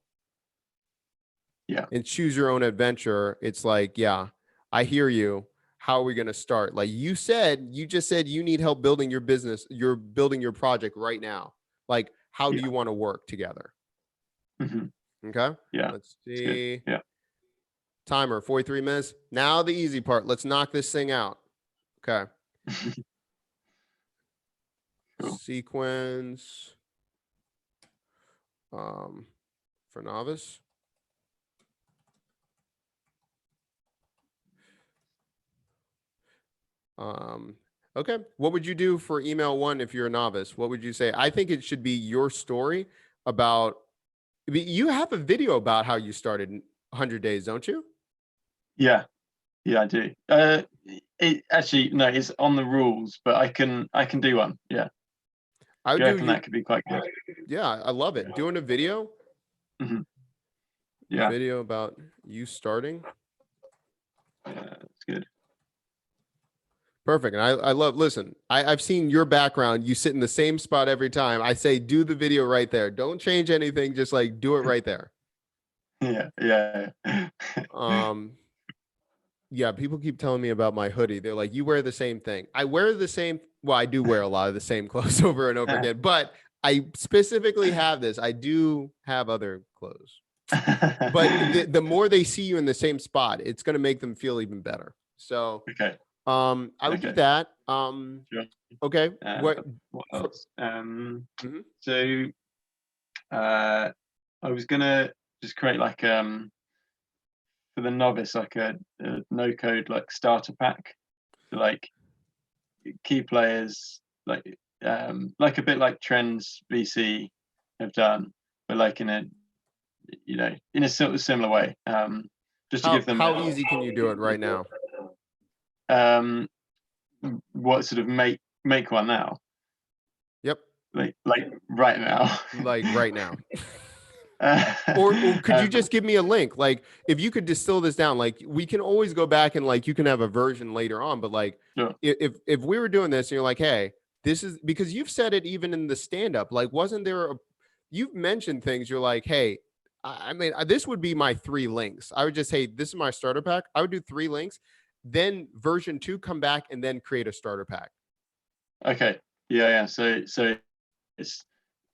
Yeah. And choose your own adventure. It's like, yeah, I hear you. How are we going to start? Like you just said you need help building your business. You're building your project right now. Like, how do Yeah. you want to work together? Mhm. Okay. Yeah. Let's That's good. see. Yeah. Timer, 43 minutes. Now the easy part. Let's knock this thing out. Okay. Cool. Sequence. For novice. Okay. What would you do for email 1 if you're a novice? What would you say? I think it should be your story about. You have a video about how you started 100 days, don't you? Yeah. Yeah, I do. It actually no, it's on the rules, but I can do one. Yeah. I Do would you do reckon your. that could be quite good? Yeah, I love it. Doing a video. Mhm. Yeah. Video about you starting. Yeah, that's good. Perfect. And I love, listen, I've seen your background. You sit in the same spot every time. I say, do the video right there. Don't change anything. Just like do it right there. Yeah. Yeah. Um, yeah, people keep telling me about my hoodie. They're like, you wear the same thing. I wear the same. Well, I do wear a lot of the same clothes over and over again, but I specifically have this. I do have other clothes, but the more they see you in the same spot, it's going to make them feel even better. So, Okay. I would do Okay. that. Sure. Okay. What? What For, else? Mhm. So I was gonna just create like for the novice like a no code like starter pack to like key players like a bit like Trends VC have done, but like in a in a sort of similar way. Just to give them How easy can you do it right now? um what sort of make one now Yep. like right now. Like right now. Uh, Or could you um, just give me a link? Like if you could distill this down, like we can always go back and like you can have a version later on, but like sure. if we were doing this and you're like, hey, this is because you've said it even in the stand up, like wasn't there a you've mentioned things you're like, hey, I mean, this would be my 3 links. I would just, hey, this is my starter pack. I would do 3 links, then version 2 come back and then create a starter pack. Okay. Yeah. So it's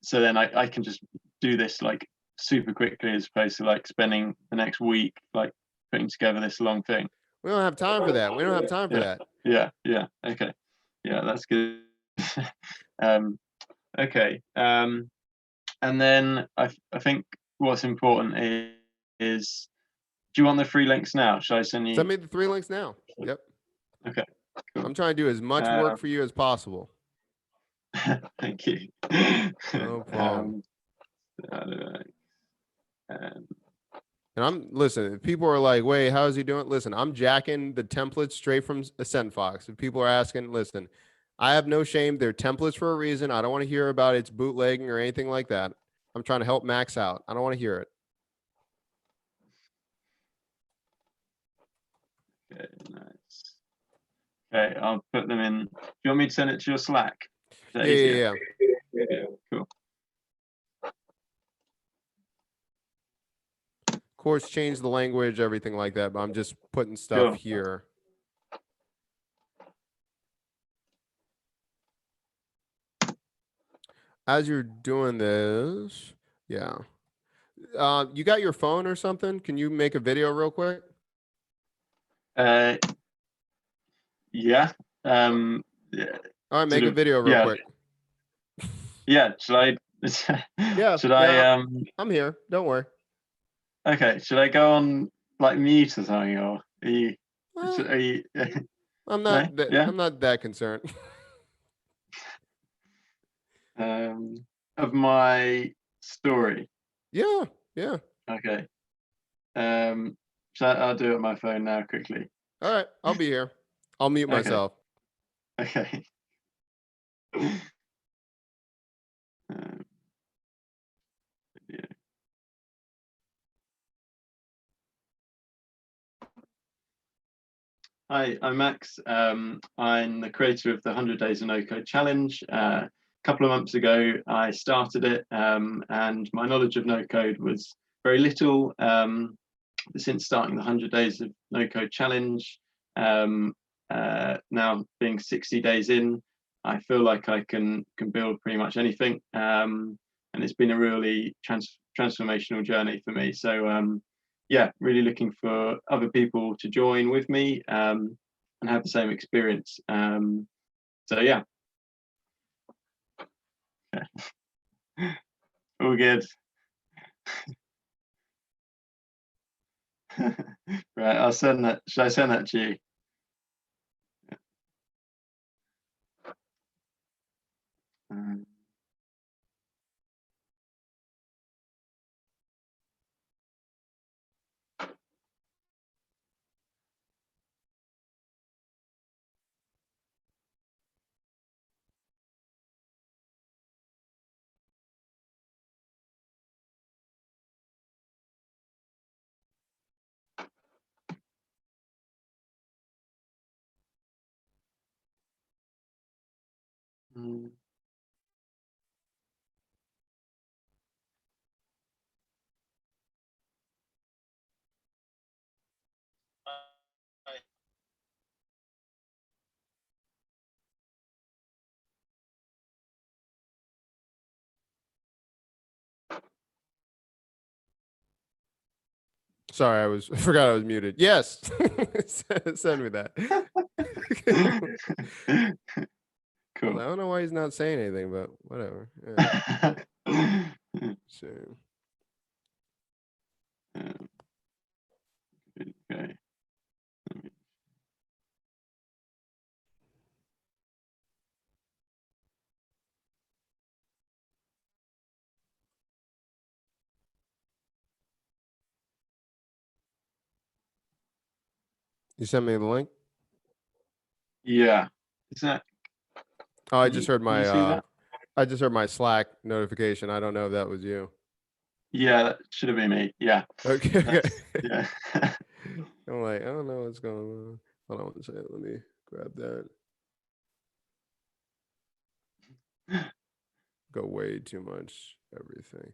so then I can just do this like super quickly as opposed to like spending the next week like putting together this long thing. We don't have time for that. We don't have time for Yeah. that. Yeah. Okay. Yeah, that's good. um, okay. And then I think what's important is do you want the 3 links now? Should I send you? Send me the 3 links now. Yep. Okay. Cool. I'm trying to do as much work for you as possible. Thank you. No problem. Um, And listen, if people are like, wait, how is he doing? Listen, I'm jacking the templates straight from SendFox. If people are asking, listen, I have no shame. They're templates for a reason. I don't want to hear about it's bootlegging or anything like that. I'm trying to help Max out. I don't want to hear it. Okay, nice. Okay, I'll put them in. Do you want me to send it to your Slack? Is that easier? Yeah. Yeah, cool. Of course, change the language, everything like that. But I'm just putting stuff Sure. here. As you're doing this, yeah. You got your phone or something? Can you make a video real quick? Yeah. Yeah. All right, make sort a of, video real yeah, quick. yeah. Should I? Yeah, Should yeah, I? I'm here. Don't worry. Okay. Should I go on like mute or something, or are you? Eh, Are you? No. Yeah. I'm not that concerned. Of my story. Yeah, yeah. Okay. I'll do it on my phone now quickly. All right, I'll be here. I'll mute Okay. myself. Okay. Um, yeah. Hi, I'm Max. I'm the creator of the 100 Days of Nocode challenge. A couple of months ago, I started it, and my knowledge of no code was very little. Since starting the 100 Days of Nocode challenge, now being 60 days in, I feel like I can build pretty much anything, and it's been a really transformational journey for me. So yeah, really looking for other people to join with me and have the same experience. So yeah, all good. Right, I'll send that. Should I send that to you? Um, mm. Sorry, I forgot I was muted. Yes, send me that. Cool. I don't know why he's not saying anything, but whatever. Yeah. So, Okay. you sent me the link. Yeah. Is that? Oh, Can you see that? I just heard my Slack notification. I don't know if that was you. Yeah, that should have been me. Yeah. Okay, okay. Yeah. I'm like, I don't know what's going on. Hold on one second. Let me grab that. Go way too much. Everything.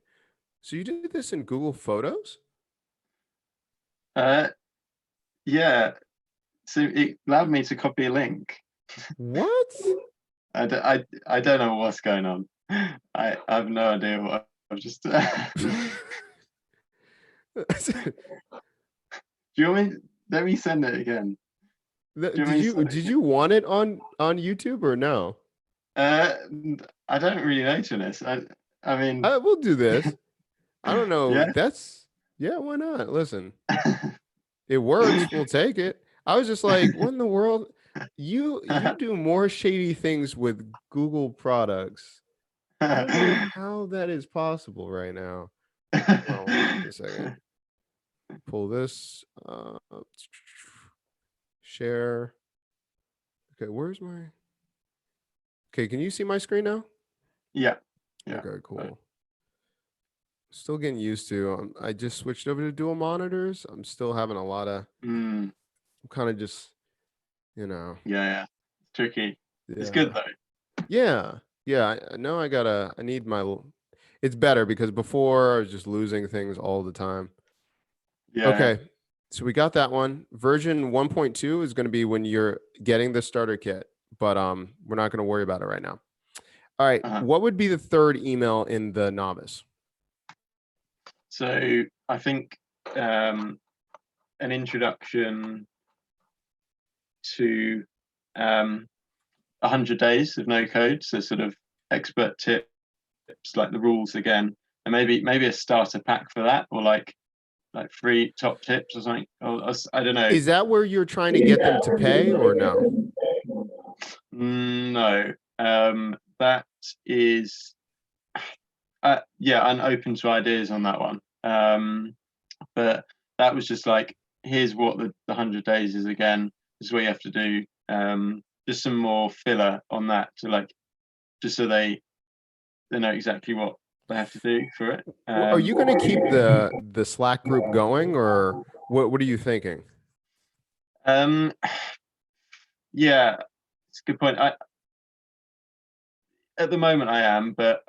So you did this in Google Photos? uh, yeah. So it allowed me to copy a link. What? I don't know what's going on. I have no idea what I've just. Do you want me? Let me send it again. Do you want me to send it Did again? you want it on YouTube or no? Uh, I don't really know, to be honest. I mean, We'll do this. I don't know. yeah. Yeah, why not? Listen, it works. We'll take it. I was just like, what in the world? You do more shady things with Google products. I don't know how that is possible right now. Hold on a second. Pull this. Share. Okay, where's my? Okay, can you see my screen now? Yeah. Yeah. Okay, cool. Still getting used to. I just switched over to dual monitors. I'm still having a lot of. Mm, I'm kind of just, you know. yeah. Yeah. Tricky. It's Yeah. good though. Yeah. Yeah. I know I need it's better because before I was just losing things all the time. Yeah. Okay. So we got that one. Version 1.2 is going to be when you're getting the starter kit, but we're not going to worry about it right now. All right. Uh-huh. What would be the third email in the novice? So I think an introduction to 100 days of no code, so sort of expert tips, like the rules again, and maybe a starter pack for that, or like 3 top tips or something. Or I don't know. Is that where you're trying to get them to pay or no? No, that is, yeah, I'm open to ideas on that one. But that was just like, here's what the 100 days is again. This is what you have to do. Just some more filler on that to like, just so they know exactly what they have to do for it. Are you going to keep the Slack group going, or what are you thinking? Yeah, it's a good point. At the moment I am, but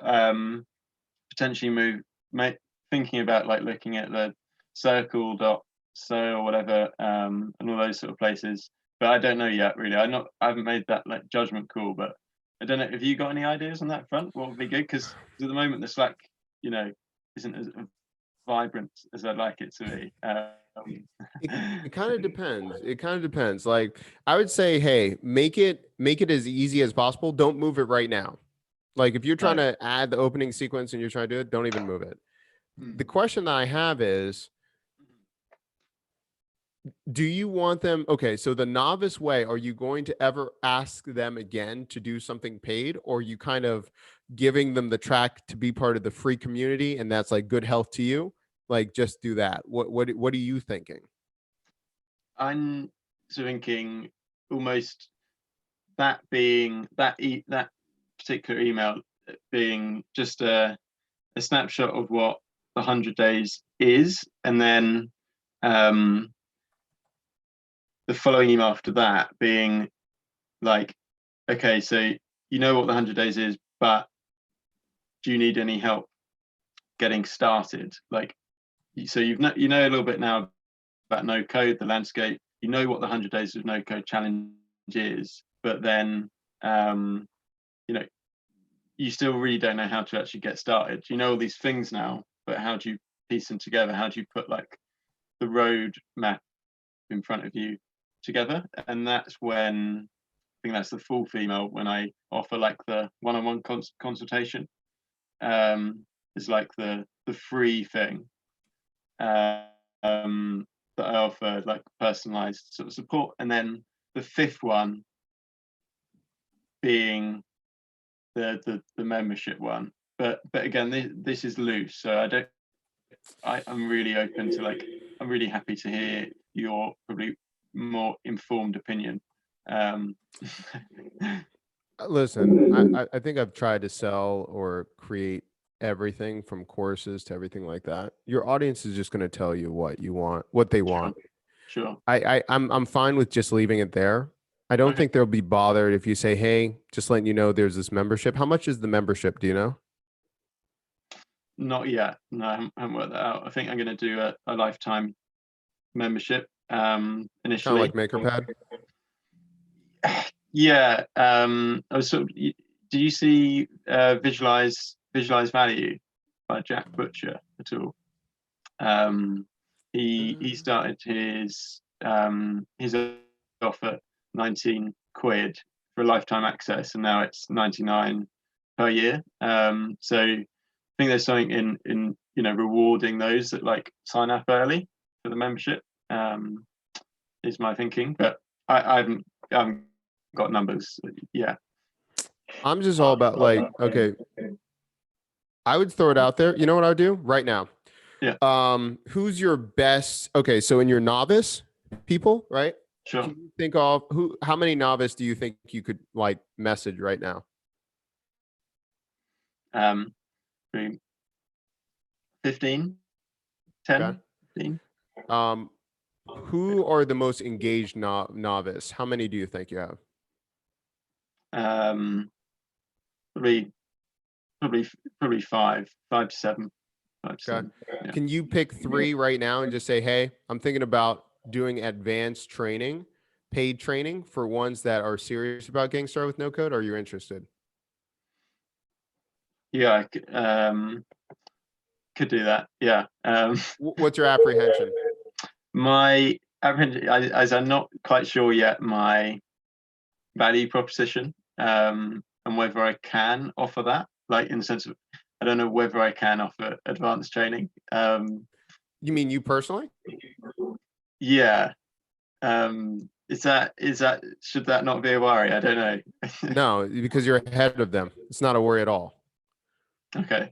potentially thinking about like looking at the circle.so or whatever, and all those sort of places. But I don't know yet, really. I haven't made that like judgment call, but I don't know. Have you got any ideas on that front? What would be good? Because at the moment the Slack, isn't as vibrant as I'd like it to be. It kind of depends. It kind of depends. Like I would say, hey, make it as easy as possible. Don't move it right now. Like if you're trying to add the opening sequence and you're trying to do it, don't even move it. The question that I have is, do you want them? Okay, so the novice way, are you going to ever ask them again to do something paid, or are you kind of giving them the track to be part of the free community and that's like good health to you? Like just do that. What are you thinking? I'm thinking almost that being that particular email being just a snapshot of what the 100 days is, and then the following email after that being like, okay, so you know what the 100 days is, but do you need any help getting started? Like, so you know a little bit now about no code, the landscape. You know what the 100 days of no code challenge is, but then you still really don't know how to actually get started. You know all these things now, but how do you piece them together? How do you put like the road map in front of you together? And that's when I think that's the full female, when I offer like the one-on-one consultation. Is like the free thing that I offer, like personalized sort of support. And then the 5th one being the membership one. But again, this is loose, so I'm really open to like, I'm really happy to hear your probably more informed opinion. Listen, I think I've tried to sell or create everything from courses to everything like that. Your audience is just going to tell you what you want, what they want. Sure. I'm fine with just leaving it there. I don't think they'll be bothered if you say, hey, just letting you know there's this membership. How much is the membership? Do you know? Not yet. No, I haven't worked that out. I think I'm going to do a lifetime membership Kind initially. of like MakerPad. Yeah. I was sort of. Do you see Visualize Value by Jack Butcher at all? He started his offer 19 quid for a lifetime access, and now it's 99 per year. So I think there's something in rewarding those that like sign up early for the membership, is my thinking. But I haven't got numbers yet. I'm just all about like, okay, I would throw it out there. You know what I would do right now? Yeah. Who's your best? Okay, so in your novice people, right? Sure. Can you think of how many novice do you think you could like message right now? 15, 10, Okay. 15. Who are the most engaged novice? How many do you think you have? Probably 5 to 7. 5 to 7. Yeah. Can you pick 3 right now and just say, hey, I'm thinking about doing advanced training, paid training for ones that are serious about getting started with no code? Are you interested? Yeah, could do that. Yeah. What's your apprehension? My apprehension, as I'm not quite sure yet, my value proposition. and whether I can offer that, like in the sense of, I don't know whether I can offer advanced training. You mean you personally? Yeah. Is that should that not be a worry? I don't know. No, because you're ahead of them. It's not a worry at all. Okay.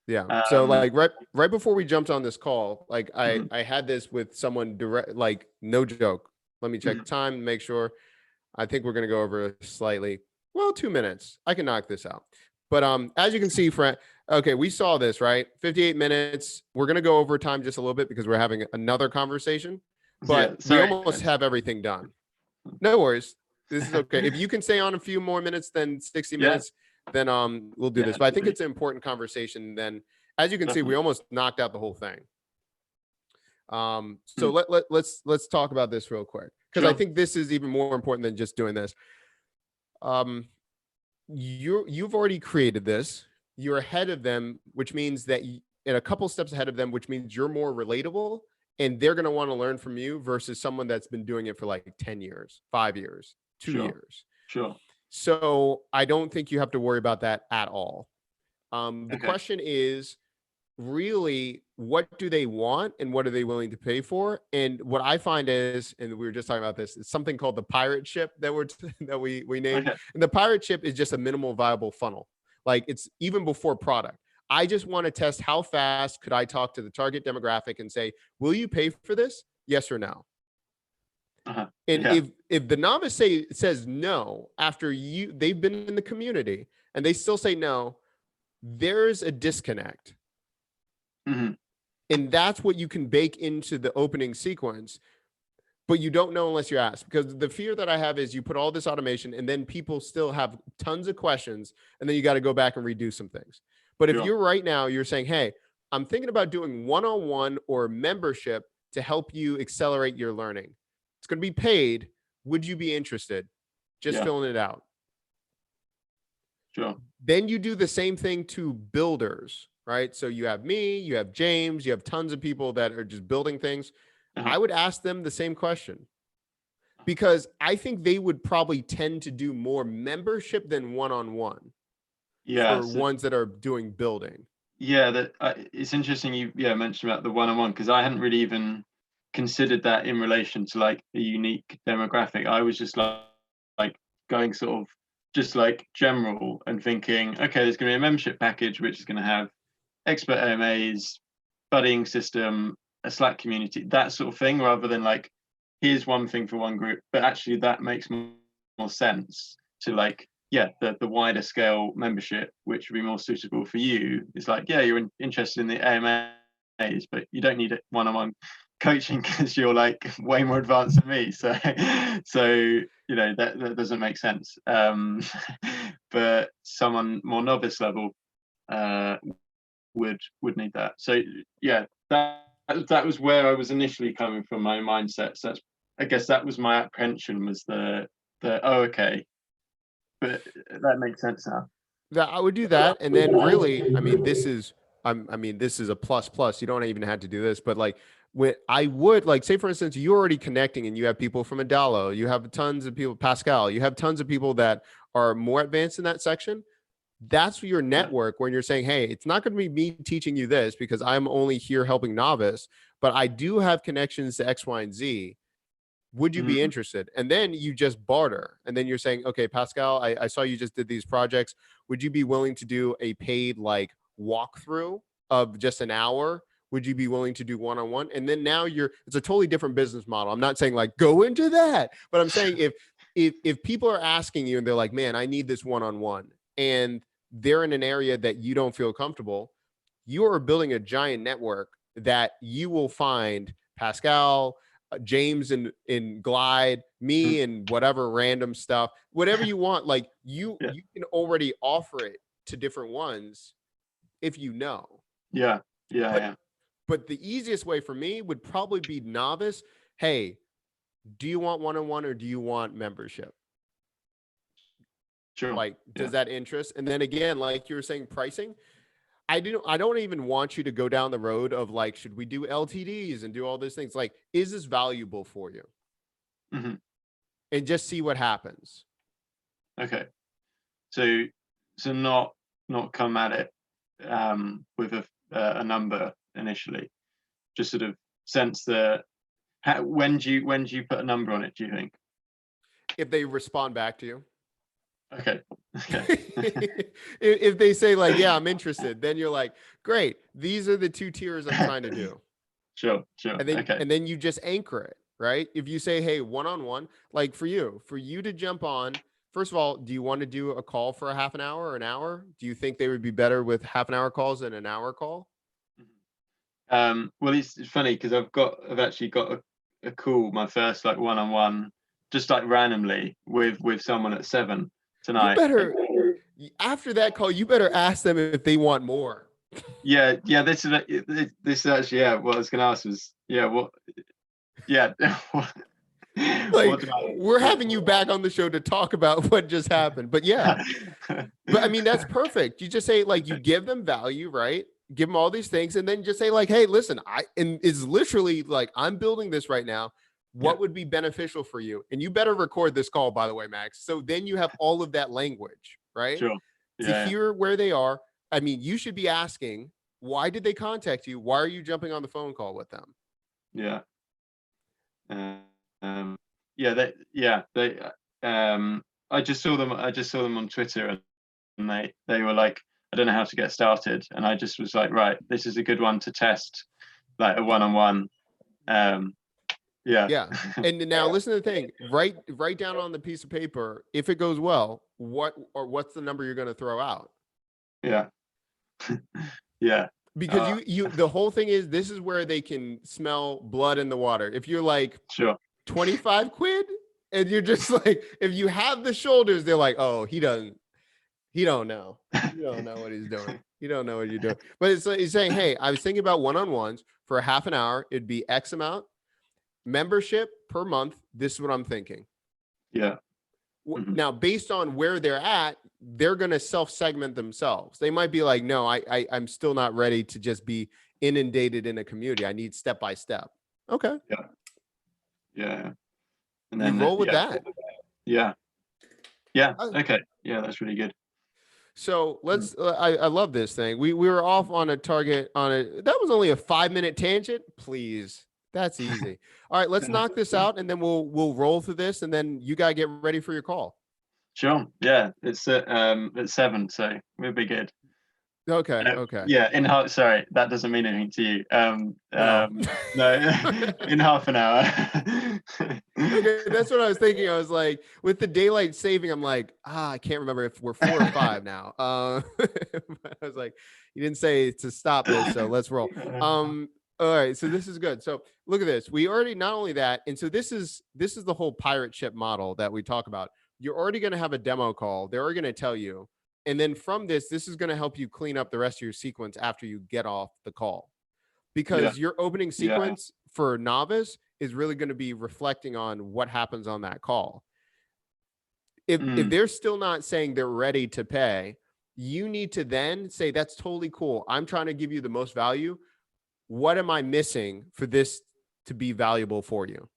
Yeah. So Um, like right before we jumped on this call, like mhm, I had this with someone direct, like no joke. Let me check mhm. time, make sure. I think we're gonna go over slightly. Well, 2 minutes. I can knock this out. But as you can see, friend, okay, we saw this, right? 58 minutes. We're gonna go over time just a little bit because we're having another conversation, Yeah. but we Sorry. almost have everything done. No worries. This is okay. If you can stay on a few more minutes than 60 Yeah. minutes, then we'll do Yeah. this. But I think Absolutely. it's an important conversation. Then, as you can see, we Definitely. almost knocked out the whole thing. So Mm. let's talk about this real quick because I Sure. think this is even more important than just doing this. You've already created this. You're ahead of them, which means that in a couple steps ahead of them, which means you're more relatable and they're going to want to learn from you versus someone that's been doing it for like 10 years, 5 years, two Sure. years. Sure. So I don't think you have to worry about that at all. The Okay. question is really, what do they want and what are they willing to pay for? And what I find is, and we were just talking about this, it's something called the pirate ship that we named. Okay. And the pirate ship is just a minimal viable funnel. Like it's even before product. I just want to test how fast could I talk to the target demographic and say, will you pay for this? Yes or no? Uh-huh. And Yeah. if the novice says no after they've been in the community and they still say no, there's a disconnect. Hmm. And that's what you can bake into the opening sequence, but you don't know unless you ask. Because the fear that I have is you put all this automation and then people still have tons of questions and then you got to go back and redo some things. But if Sure. you're right now, you're saying, hey, I'm thinking about doing one-on-one or membership to help you accelerate your learning. It's going to be paid. Would you be interested? Just Yeah. filling it out. Sure. Then you do the same thing to builders, right? So you have me, you have James, you have tons of people that are just building things. Uh-huh. I would ask them the same question because I think they would probably tend to do more membership than one-on-one Yeah. for So ones that are doing building. yeah, that it's interesting you mentioned about the one-on-one because I hadn't really even considered that in relation to like a unique demographic. I was just like going sort of just like general and thinking, okay, there's going to be a membership package which is going to have expert AMAs, buddying system, a Slack community, that sort of thing, rather than like here's one thing for one group. But actually, that makes more sense to like the wider scale membership, which would be more suitable for you. It's like you're interested in the AMAs, but you don't need it one-on-one coaching because you're like way more advanced than me. So that doesn't make sense. But someone more novice level would need that. So yeah, that was where I was initially coming from, my mindset. So I guess that was my apprehension, was the oh, okay, but that makes sense now. That I would do that, and then really, I mean, this is this is a plus plus. You don't even have to do this, but like when I would like say for instance, you're already connecting and you have people from Adalo, you have tons of people, Pascal, you have tons of people that are more advanced in that section. That's your Yeah. network when you're saying, hey, it's not going to be me teaching you this because I'm only here helping novice, but I do have connections to X, Y, and Z. Would you be Mm-hmm. interested? And then you just barter. And then you're saying, okay, Pascal, I saw you just did these projects. Would you be willing to do a paid like walkthrough of just an hour? Would you be willing to do one-on-one? And then now it's a totally different business model. I'm not saying like go into that, but I'm saying if people are asking you and they're like, man, I need this one-on-one, and they're in an area that you don't feel comfortable, you are building a giant network that you will find Pascal, James in Glide, me and whatever random stuff, whatever you want. Like you Yeah. can already offer it to different ones if you know. Yeah. Yeah. But Yeah. but the easiest way for me would probably be novice. Hey, do you want one-on-one or do you want membership? Sure. Like, does Yeah. that interest? And then again, like you were saying, pricing. I don't even want you to go down the road of like, should we do LTDs and do all these things? Like, is this valuable for you? Hmm. And just see what happens. Okay. So not come at it with a number initially, just sort of sense when do you put a number on it, do you think? If they respond back to you. Okay. If they say like, yeah, I'm interested, then you're like, great, these are the 2 tiers I'm trying to do. Sure. Okay. And then you just anchor it, right? If you say, hey, one-on-one, like for you to jump on, first of all, do you want to do a call for a half an hour or an hour? Do you think they would be better with half an hour calls than an hour call? Well, it's funny because I've actually got a call, my first like one-on-one, just like randomly with someone at 7 tonight. You better, after that call, you better ask them if they want more. Yeah. This is actually, yeah, what I was gonna ask was, Like, we're having you back on the show to talk about what just happened. But yeah, but I mean, that's perfect. You just say, like, you give them value, right? Give them all these things, and then just say, like, hey, listen, and it's literally like, I'm building this right now. What would be beneficial for you? And you better record this call, by the way, Max. So then you have all of that language, right? Sure. To hear where they are. I mean, you should be asking, why did they contact you? Why are you jumping on the phone call with them? Yeah. I just saw them on Twitter, and they were like, I don't know how to get started, and I just was like, right, this is a good one to test, like a one-on-one. Yeah. And now listen to the thing, write down on the piece of paper, if it goes well, what's the number you're going to throw out? Yeah. Yeah. Because the whole thing is, this is where they can smell blood in the water. If you're like, sure, 25 quid, and you're just like, if you have the shoulders, they're like, oh, he don't know. You don't know what he's doing. You don't know what you're doing. But it's like, he's saying, hey, I was thinking about one-on-ones for a half an hour. It'd be X amount. Membership per month. This is what I'm thinking. Yeah. Now, based on where they're at, they're going to self-segment themselves. They might be like, no, I'm still not ready to just be inundated in a community. I need step by step. Okay. Yeah. And then you roll with that. Yeah. Okay. Yeah, that's really good. So let's, I love this thing. We were off on a target that was only a 5-minute tangent. Please. That's easy. All right, let's knock this out, and then we'll roll through this, and then you gotta get ready for your call. Sure. Yeah, it's at 7, so we'll be good. Okay. Okay. Yeah, sorry, that doesn't mean anything to you. No. In half an hour. Okay, that's what I was thinking. I was like, with the daylight saving, I'm like, I can't remember if we're 4 or 5 now. I was like, you didn't say to stop this, so let's roll. All right, so this is good. So look at this. We already, not only that, and so this is the whole pirate ship model that we talk about. You're already going to have a demo call. They're already going to tell you, and then from this is going to help you clean up the rest of your sequence after you get off the call, because your opening sequence for novice is really going to be reflecting on what happens on that call. If they're still not saying they're ready to pay, you need to then say, that's totally cool. I'm trying to give you the most value. What am I missing for this to be valuable for you?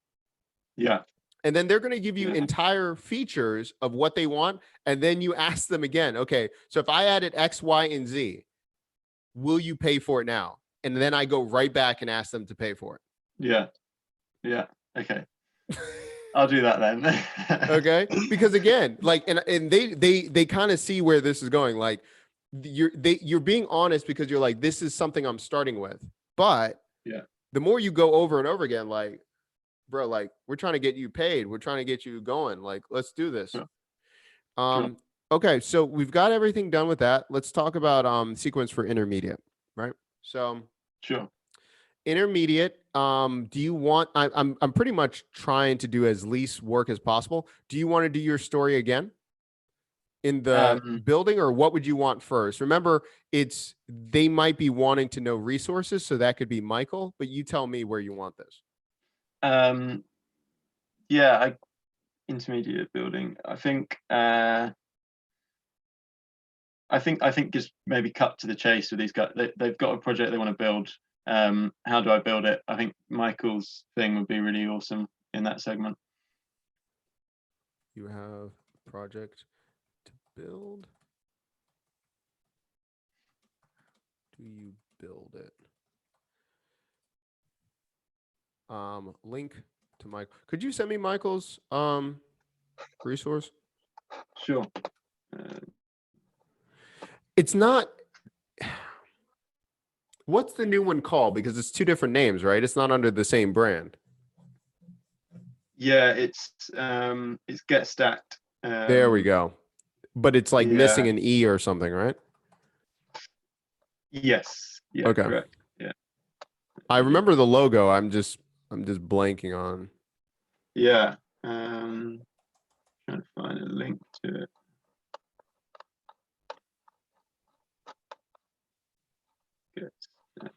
Yeah. And then they're going to give you entire features of what they want. And then you ask them again, okay, so if I added X, Y, and Z, will you pay for it now? And then I go right back and ask them to pay for it. Yeah. Okay. I'll do that then. Okay. Because again, like, and they kind of see where this is going. Like, you're being honest, because you're like, this is something I'm starting with. But the more you go over and over again, like, bro, like, we're trying to get you paid. We're trying to get you going. Like, let's do this. Okay. So we've got everything done with that. Let's talk about sequence for intermediate, right? So intermediate. Do you want, I'm pretty much trying to do as least work as possible. Do you want to do your story again in the building, or what would you want first? Remember, they might be wanting to know resources, so that could be Michael, but you tell me where you want this. Intermediate building. I think just maybe cut to the chase with these guys. They've got a project they want to build. How do I build it? I think Michael's thing would be really awesome in that segment. You have a project to build? Do you build it? Link to Mike. Could you send me Michael's resource? Sure. It's not. What's the new one called? Because it's two different names, right? It's not under the same brand. Yeah, it's Get Stacked. There we go. But it's like missing Yeah. an E or something, right? Yes. Yeah. Okay. Correct. Yeah. I remember the logo. I'm just blanking on. Yeah. Trying to find a link to it. Get Stacked.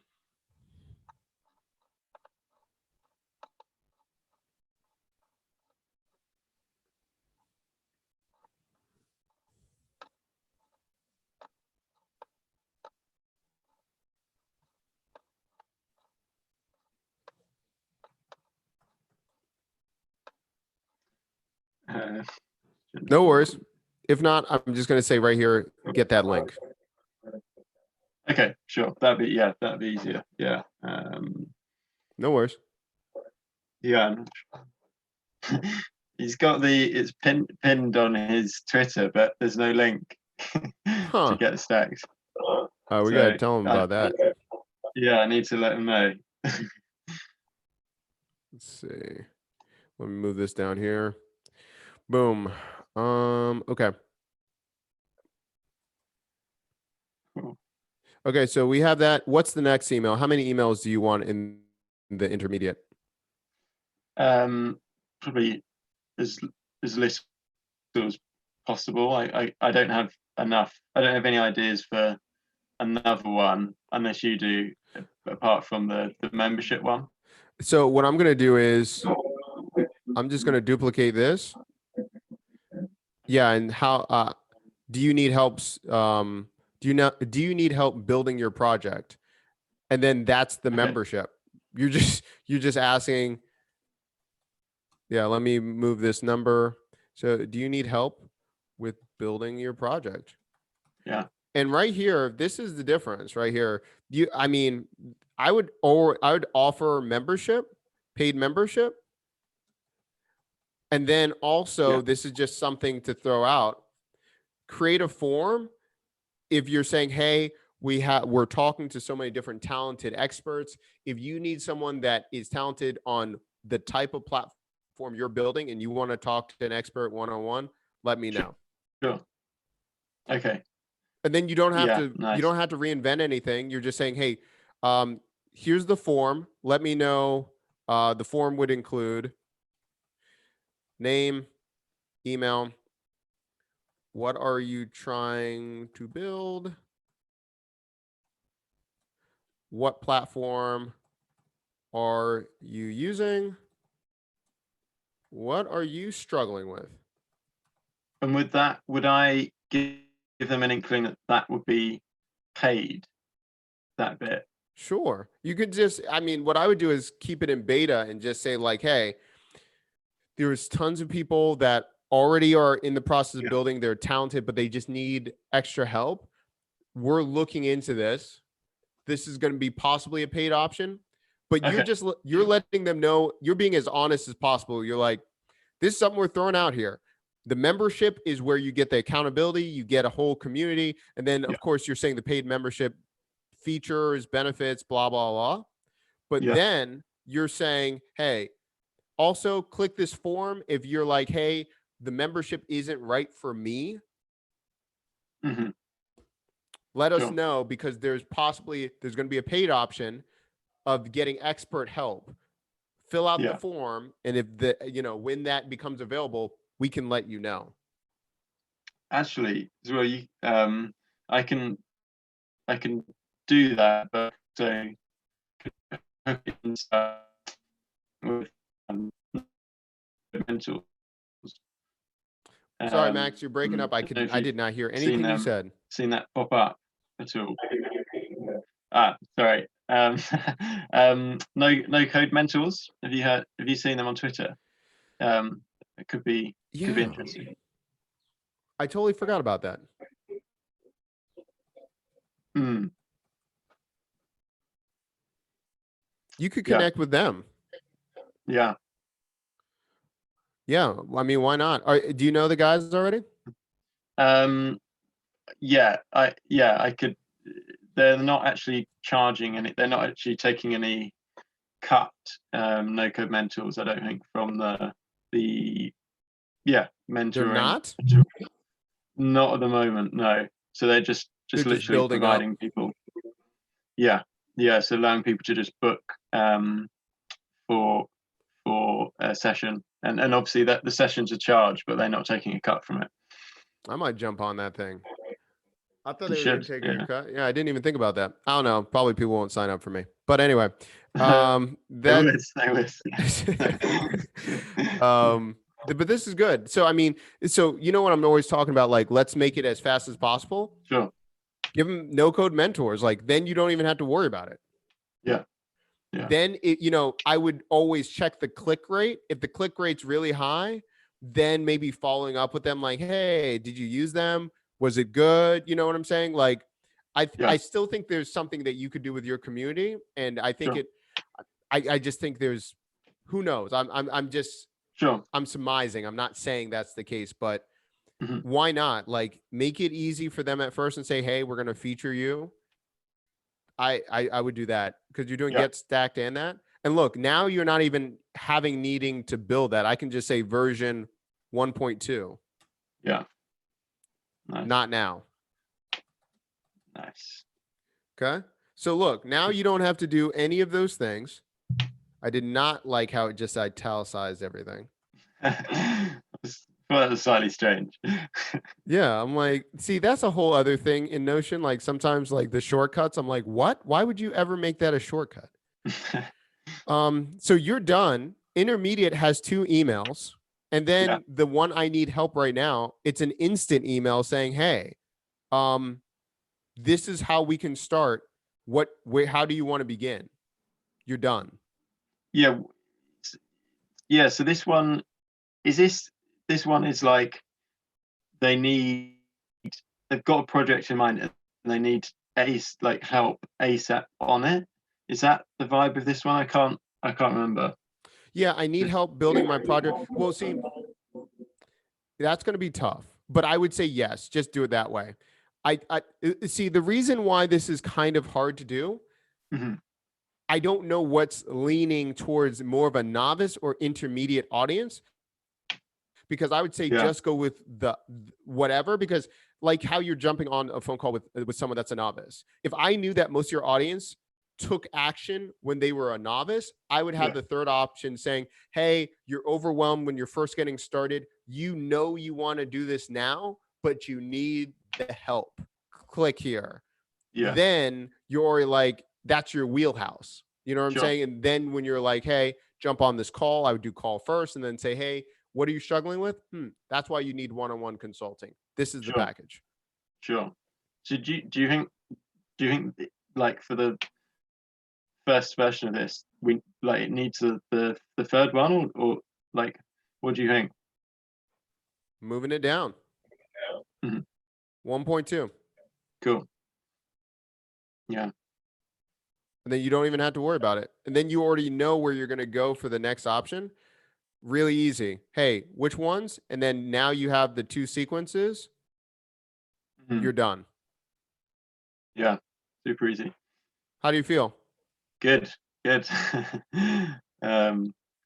No worries. If not, I'm just going to say right here, get that link. Okay, sure. That'd be easier. Yeah. No worries. Yeah. He's got it's pinned on his Twitter, but there's no link Huh. to Get Stacked. We got to tell him about that. Yeah, I need to let him know. Let's see. Let me move this down here. Boom. Okay. Cool. Okay, so we have that. What's the next email? How many emails do you want in the intermediate? Probably as little as possible. I don't have enough. I don't have any ideas for another one unless you do, apart from the membership one. So what I'm going to do is I'm just going to duplicate this. Yeah, and how do you need helps do you need help building your project? And then that's the membership. You're just asking. Yeah, let me move this number. So do you need help with building your project? Yeah. And right here, this is the difference right here. I would offer membership, paid membership. And then also, this is just something to throw out. Create a form. If you're saying, hey, we're talking to so many different talented experts. If you need someone that is talented on the type of platform you're building and you want to talk to an expert one-on-one, let me know. Sure. Okay. And then you don't have nice. you don't have to reinvent anything. You're just saying, hey, here's the form. Let me know. The form would include name, email. What are you trying to build? What platform are you using? What are you struggling with? And with that, would I give them an inkling that would be paid, that bit? Sure. You could just, what I would do is keep it in beta and just say like, hey, there's tons of people that already are in the process of building. They're talented, but they just need extra help. We're looking into this. This is going to be possibly a paid option, but you're letting them know, you're being as honest as possible. You're like, this is something we're throwing out here. The membership is where you get the accountability, you get a whole community. And then of course you're saying the paid membership features, benefits, blah, blah, blah. But then you're saying, hey, also click this form. If you're like, hey, the membership isn't right for me. Mm-hmm. Let us know, because there's going to be a paid option of getting expert help. Fill out the form, and if when that becomes available, we can let you know. Actually, as well, I can do that, but so with mentors. Sorry, Max, you're breaking up. I did not hear anything you said. Seen that pop up at all? Sorry. No code mentors. Have you seen them on Twitter? It could be interesting. I totally forgot about that. Mm, You could yeah, connect with them. yeah. Yeah, I mean, why not? Do you know the guys already? Yeah, I could. They're not actually charging any. They're not actually taking any cut no code mentors. I don't think from the They're mentoring. not. Not at the moment, no. So they're just They're just literally building up. providing people. Yeah, yeah. So allowing people to just book for a session, and obviously that the sessions are charged, but they're not taking a cut from it. I might jump on that thing. I thought You they were should, taking a yeah. cut. Yeah, I didn't even think about that. I don't know. Probably people won't sign up for me. But anyway, They that would, they would. but this is good. So I mean, so you know what I'm always talking about, like, let's make it as fast as possible. Sure. Give them no code mentors. Like, then you don't even have to worry about it. Yeah. Yeah. Then it, you know, I would always check the click rate. If the click rate's really high, then maybe following up with them like, hey, did you use them? Was it good? You know what I'm saying? Like, Yeah. I still think there's something that you could do with your community. And I think Sure. I just think there's, who knows? I'm just, Sure. I'm surmising. I'm not saying that's the case, but Mhm. why not? Like, make it easy for them at first and say, hey, we're going to feature you. I would do that because you're doing Yeah. get stacked and that. And look, now you're not even needing to build that. I can just say version 1.2. Yeah. Nice. Not now. Nice. Okay. So look, now you don't have to do any of those things. I did not like how it just italicized everything. Well, that was slightly strange. Yeah, I'm like, see, that's a whole other thing in Notion. Like sometimes like the shortcuts, I'm like, what? Why would you ever make that a shortcut? So you're done. Intermediate has 2 emails. And then Yeah. the one I need help right now, it's an instant email saying, hey, this is how we can start. How do you want to begin? You're done. Yeah. Yeah. So this one this one is like they've got a project in mind and they need like help ASAP on it. Is that the vibe of this one? I can't remember. Yeah, I need help building my project. Well, see, that's going to be tough, but I would say yes, just do it that way. I see the reason why this is kind of hard to do. Mm-hmm. I don't know what's leaning towards more of a novice or intermediate audience, because I would say just go with the whatever, because like how you're jumping on a phone call with someone that's a novice. If I knew that most of your audience took action when they were a novice, I would have the third option saying, hey, you're overwhelmed when you're first getting started. You know you want to do this now, but you need the help. Click here. Yeah. Then you're like, that's your wheelhouse. You know what I'm saying? And then when you're like, hey, jump on this call, I would do call first and then say, hey, what are you struggling with? That's why you need one-on-one consulting. This is the package. Sure. So do you think like for the first version of this, we like it needs the third one or like what do you think? Moving it down. 1.2. Cool. Yeah. And then you don't even have to worry about it. And then you already know where you're going to go for the next option. Really easy. Hey, which ones? And then now you have the 2 sequences. You're done. Yeah. Super easy. How do you feel? Good.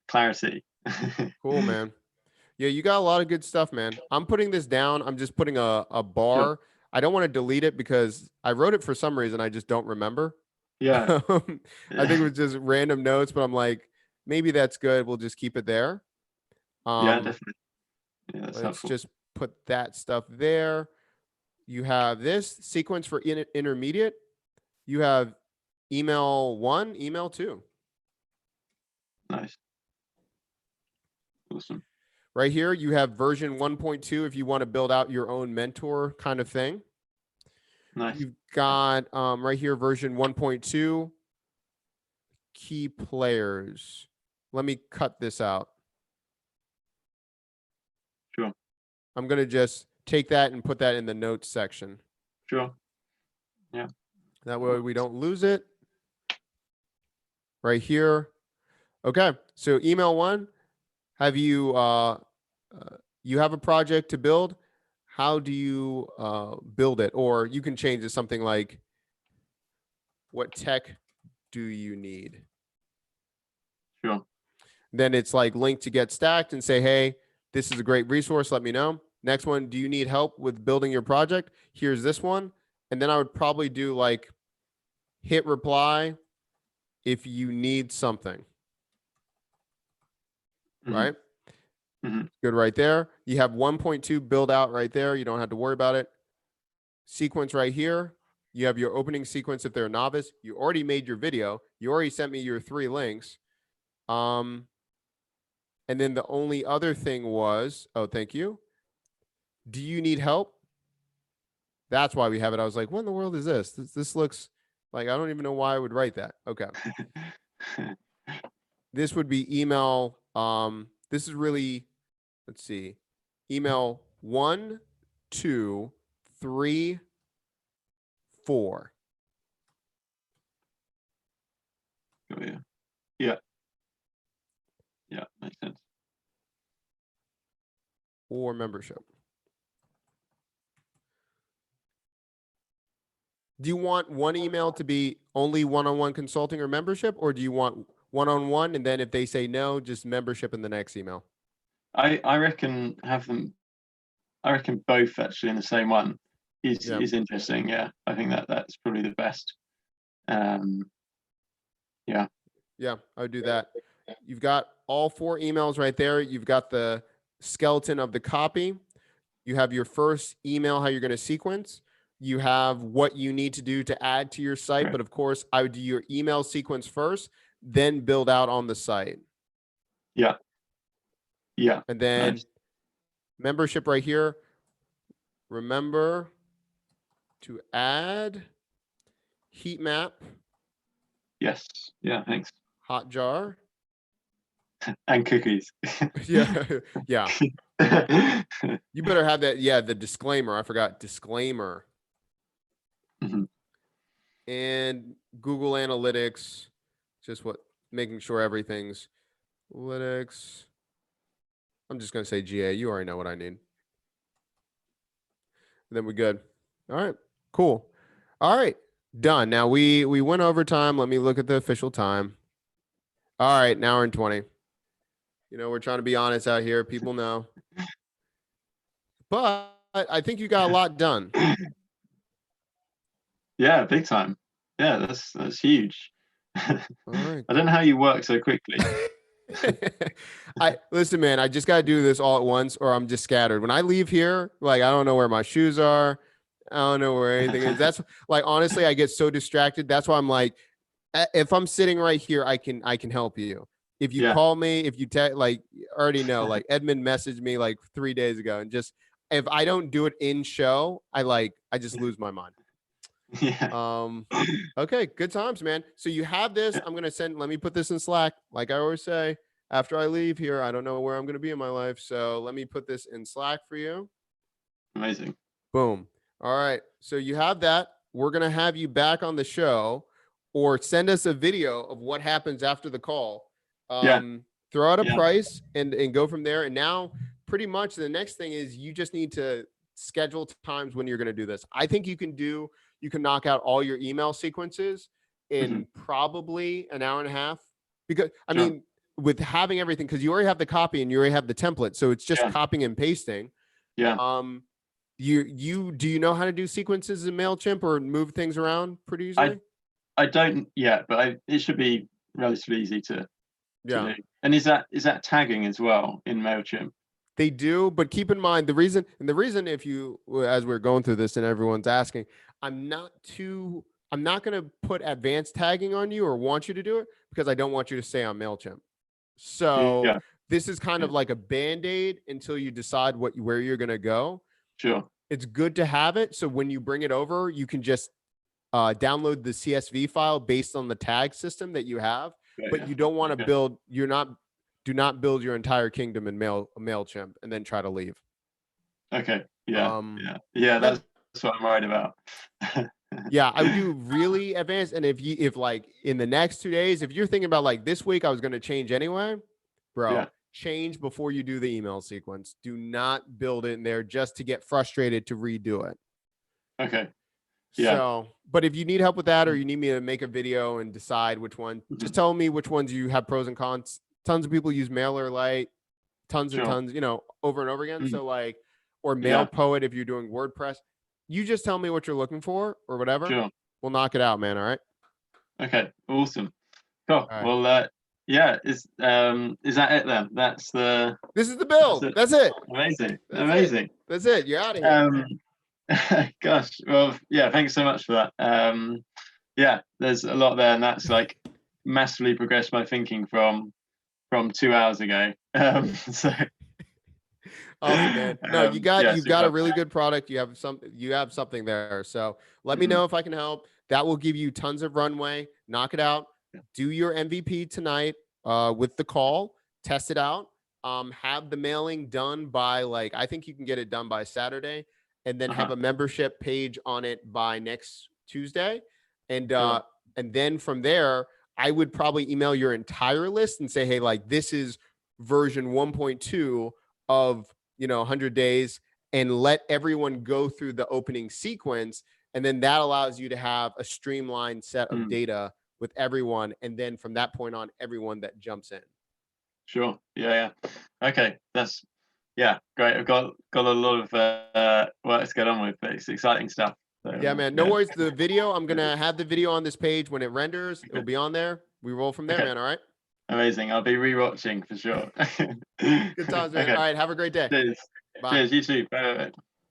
Clarity. Cool, man. Yeah, you got a lot of good stuff, man. I'm putting this down. I'm just putting a bar. Sure. I don't want to delete it because I wrote it for some reason. I just don't remember. Yeah. I think it was just random notes, but I'm like, maybe that's good. We'll just keep it there. Yeah, definitely. Yeah, that's let's helpful. just put that stuff there. You have this sequence for intermediate. You have email 1, email 2. Nice. Awesome. Right here, you have version 1.2 if you want to build out your own mentor kind of thing. Nice. You've got right here, version 1.2, key players. Let me cut this out. Sure. I'm going to just take that and put that in the notes section. Sure. Yeah. That way we don't lose it. Right here. Okay. So email 1, have you, you have a project to build. How do you build it? Or you can change it something like, what tech do you need? Sure. Then it's like link to get stacked and say, hey, this is a great resource. Let me know. Next one, do you need help with building your project? Here's this one. And then I would probably do like hit reply if you need something. Right? Good right there. You have 1.2 build out right there. You don't have to worry about it. Sequence right here. You have your opening sequence if they're a novice. You already made your video. You already sent me your 3 links. And then the only other thing was, oh, thank you. Do you need help? That's why we have it. I was like, what in the world is this? This looks like, I don't even know why I would write that. Okay. This would be email. This is really, let's see, email 1, 2, 3, 4. Oh, yeah. Yeah. Yeah. Makes sense. Or membership. Do you want one email to be only one-on-one consulting or membership, or do you want one-on-one and then if they say no, just membership in the next email? I reckon have them. I reckon both actually in the same one is interesting. Yeah, I think that's probably the best. Yeah. Yeah, I would do that. You've got all 4 emails right there. You've got the skeleton of the copy. You have your first email, how you're going to sequence. You have what you need to do to add to your site. Right. But of course, I would do your email sequence first, then build out on the site. Yeah. Yeah. And then Nice. membership right here. Remember to add heat map. Yes. Yeah. Thanks. Hotjar. And cookies. Yeah. Yeah. You better have that. Yeah. The disclaimer. I forgot disclaimer. And Google Analytics. Just making sure everything's analytics. I'm just going to say GA. You already know what I need. And then we're good. All right. Cool. All right. Done. Now we went over time. Let me look at the official time. All right. Now we're in 20. You know, we're trying to be honest out here. People know. But I think you got a lot done. Yeah, big time. Yeah, that's huge. All right. I don't know how you work so quickly. Listen, man, I just got to do this all at once or I'm just scattered. When I leave here, like, I don't know where my shoes are. I don't know where anything is. That's like, honestly, I get so distracted. That's why I'm like, if I'm sitting right here, I can help you. If you call me, if you like, already know, like Edmund messaged me like 3 days ago and just, if I don't do it in show, I just lose my mind. Yeah. Okay, good times, man. So you have this. I'm going to let me put this in Slack. Like I always say, after I leave here, I don't know where I'm going to be in my life. So let me put this in Slack for you. Amazing. Boom. All right. So you have that. We're going to have you back on the show or send us a video of what happens after the call. Throw out a price and go from there. And now pretty much the next thing is you just need to schedule times when you're going to do this. I think you can knock out all your email sequences in probably an hour and a half because I mean, with having everything, because you already have the copy and you already have the template. So it's just copying and pasting. Yeah. Do you know how to do sequences in Mailchimp or move things around pretty easily? I don't yet, but it should be relatively easy to do. And is that tagging as well in Mailchimp? They do, but keep in mind the reason if you, as we're going through this and everyone's asking, I'm not going to put advanced tagging on you or want you to do it because I don't want you to stay on Mailchimp. So this is kind of like a Band-Aid until you decide where you're going to go. Sure. It's good to have it. So when you bring it over, you can just download the CSV file based on the tag system that you have, but you don't want to build, do not build your entire kingdom in Mailchimp and then try to leave. Okay. Yeah. Um, Yeah. yep. That's what I'm worried about. Yeah, I would do really advanced. And if like in the next 2 days, if you're thinking about like this week, I was going to change anyway, bro, Yeah. change before you do the email sequence. Do not build it in there just to get frustrated to redo it. Okay. Yeah. So, but if you need help with that, or you need me to make a video and decide which one, just tell me which ones you have pros and cons. Tons of people use MailerLite, tons and Sure. tons, over and over again. Mm. So like, or Yeah. MailPoet if you're doing WordPress. You just tell me what you're looking for or whatever. Sure. We'll knock it out, man. All right. Okay. Awesome. Cool. All right. Well, yeah. Is that it then? This is the build. That's it. Amazing. That's Amazing. It. That's it. You're out of here. Gosh. Well, yeah. Thanks so much for that. Yeah. There's a lot there, and that's like massively progressed my thinking from 2 hours ago. So. Awesome, man. No, you've got super. a really good product. You have something there. So let me know if I can help. That will give you tons of runway. Knock it out. Do your MVP tonight with the call. Test it out. Have the mailing done by I think you can get it done by Saturday, and then have a membership page on it by next Tuesday. And and then from there, I would probably email your entire list and say, hey, this is version 1.2 of 100 days, and let everyone go through the opening sequence. And then that allows you to have a streamlined set of data with everyone. And then from that point on, everyone that jumps in. Sure. Yeah. Okay. That's great. I've got a lot of work to get on with, but it's exciting stuff. So, yeah, man. No worries. The video, I'm going to have the video on this page when it renders. It'll be on there. We roll from there, man. All right. Amazing. I'll be rewatching for sure. Good times, man. All right. Have a great day. Cheers. Bye. Cheers. You too. Bye.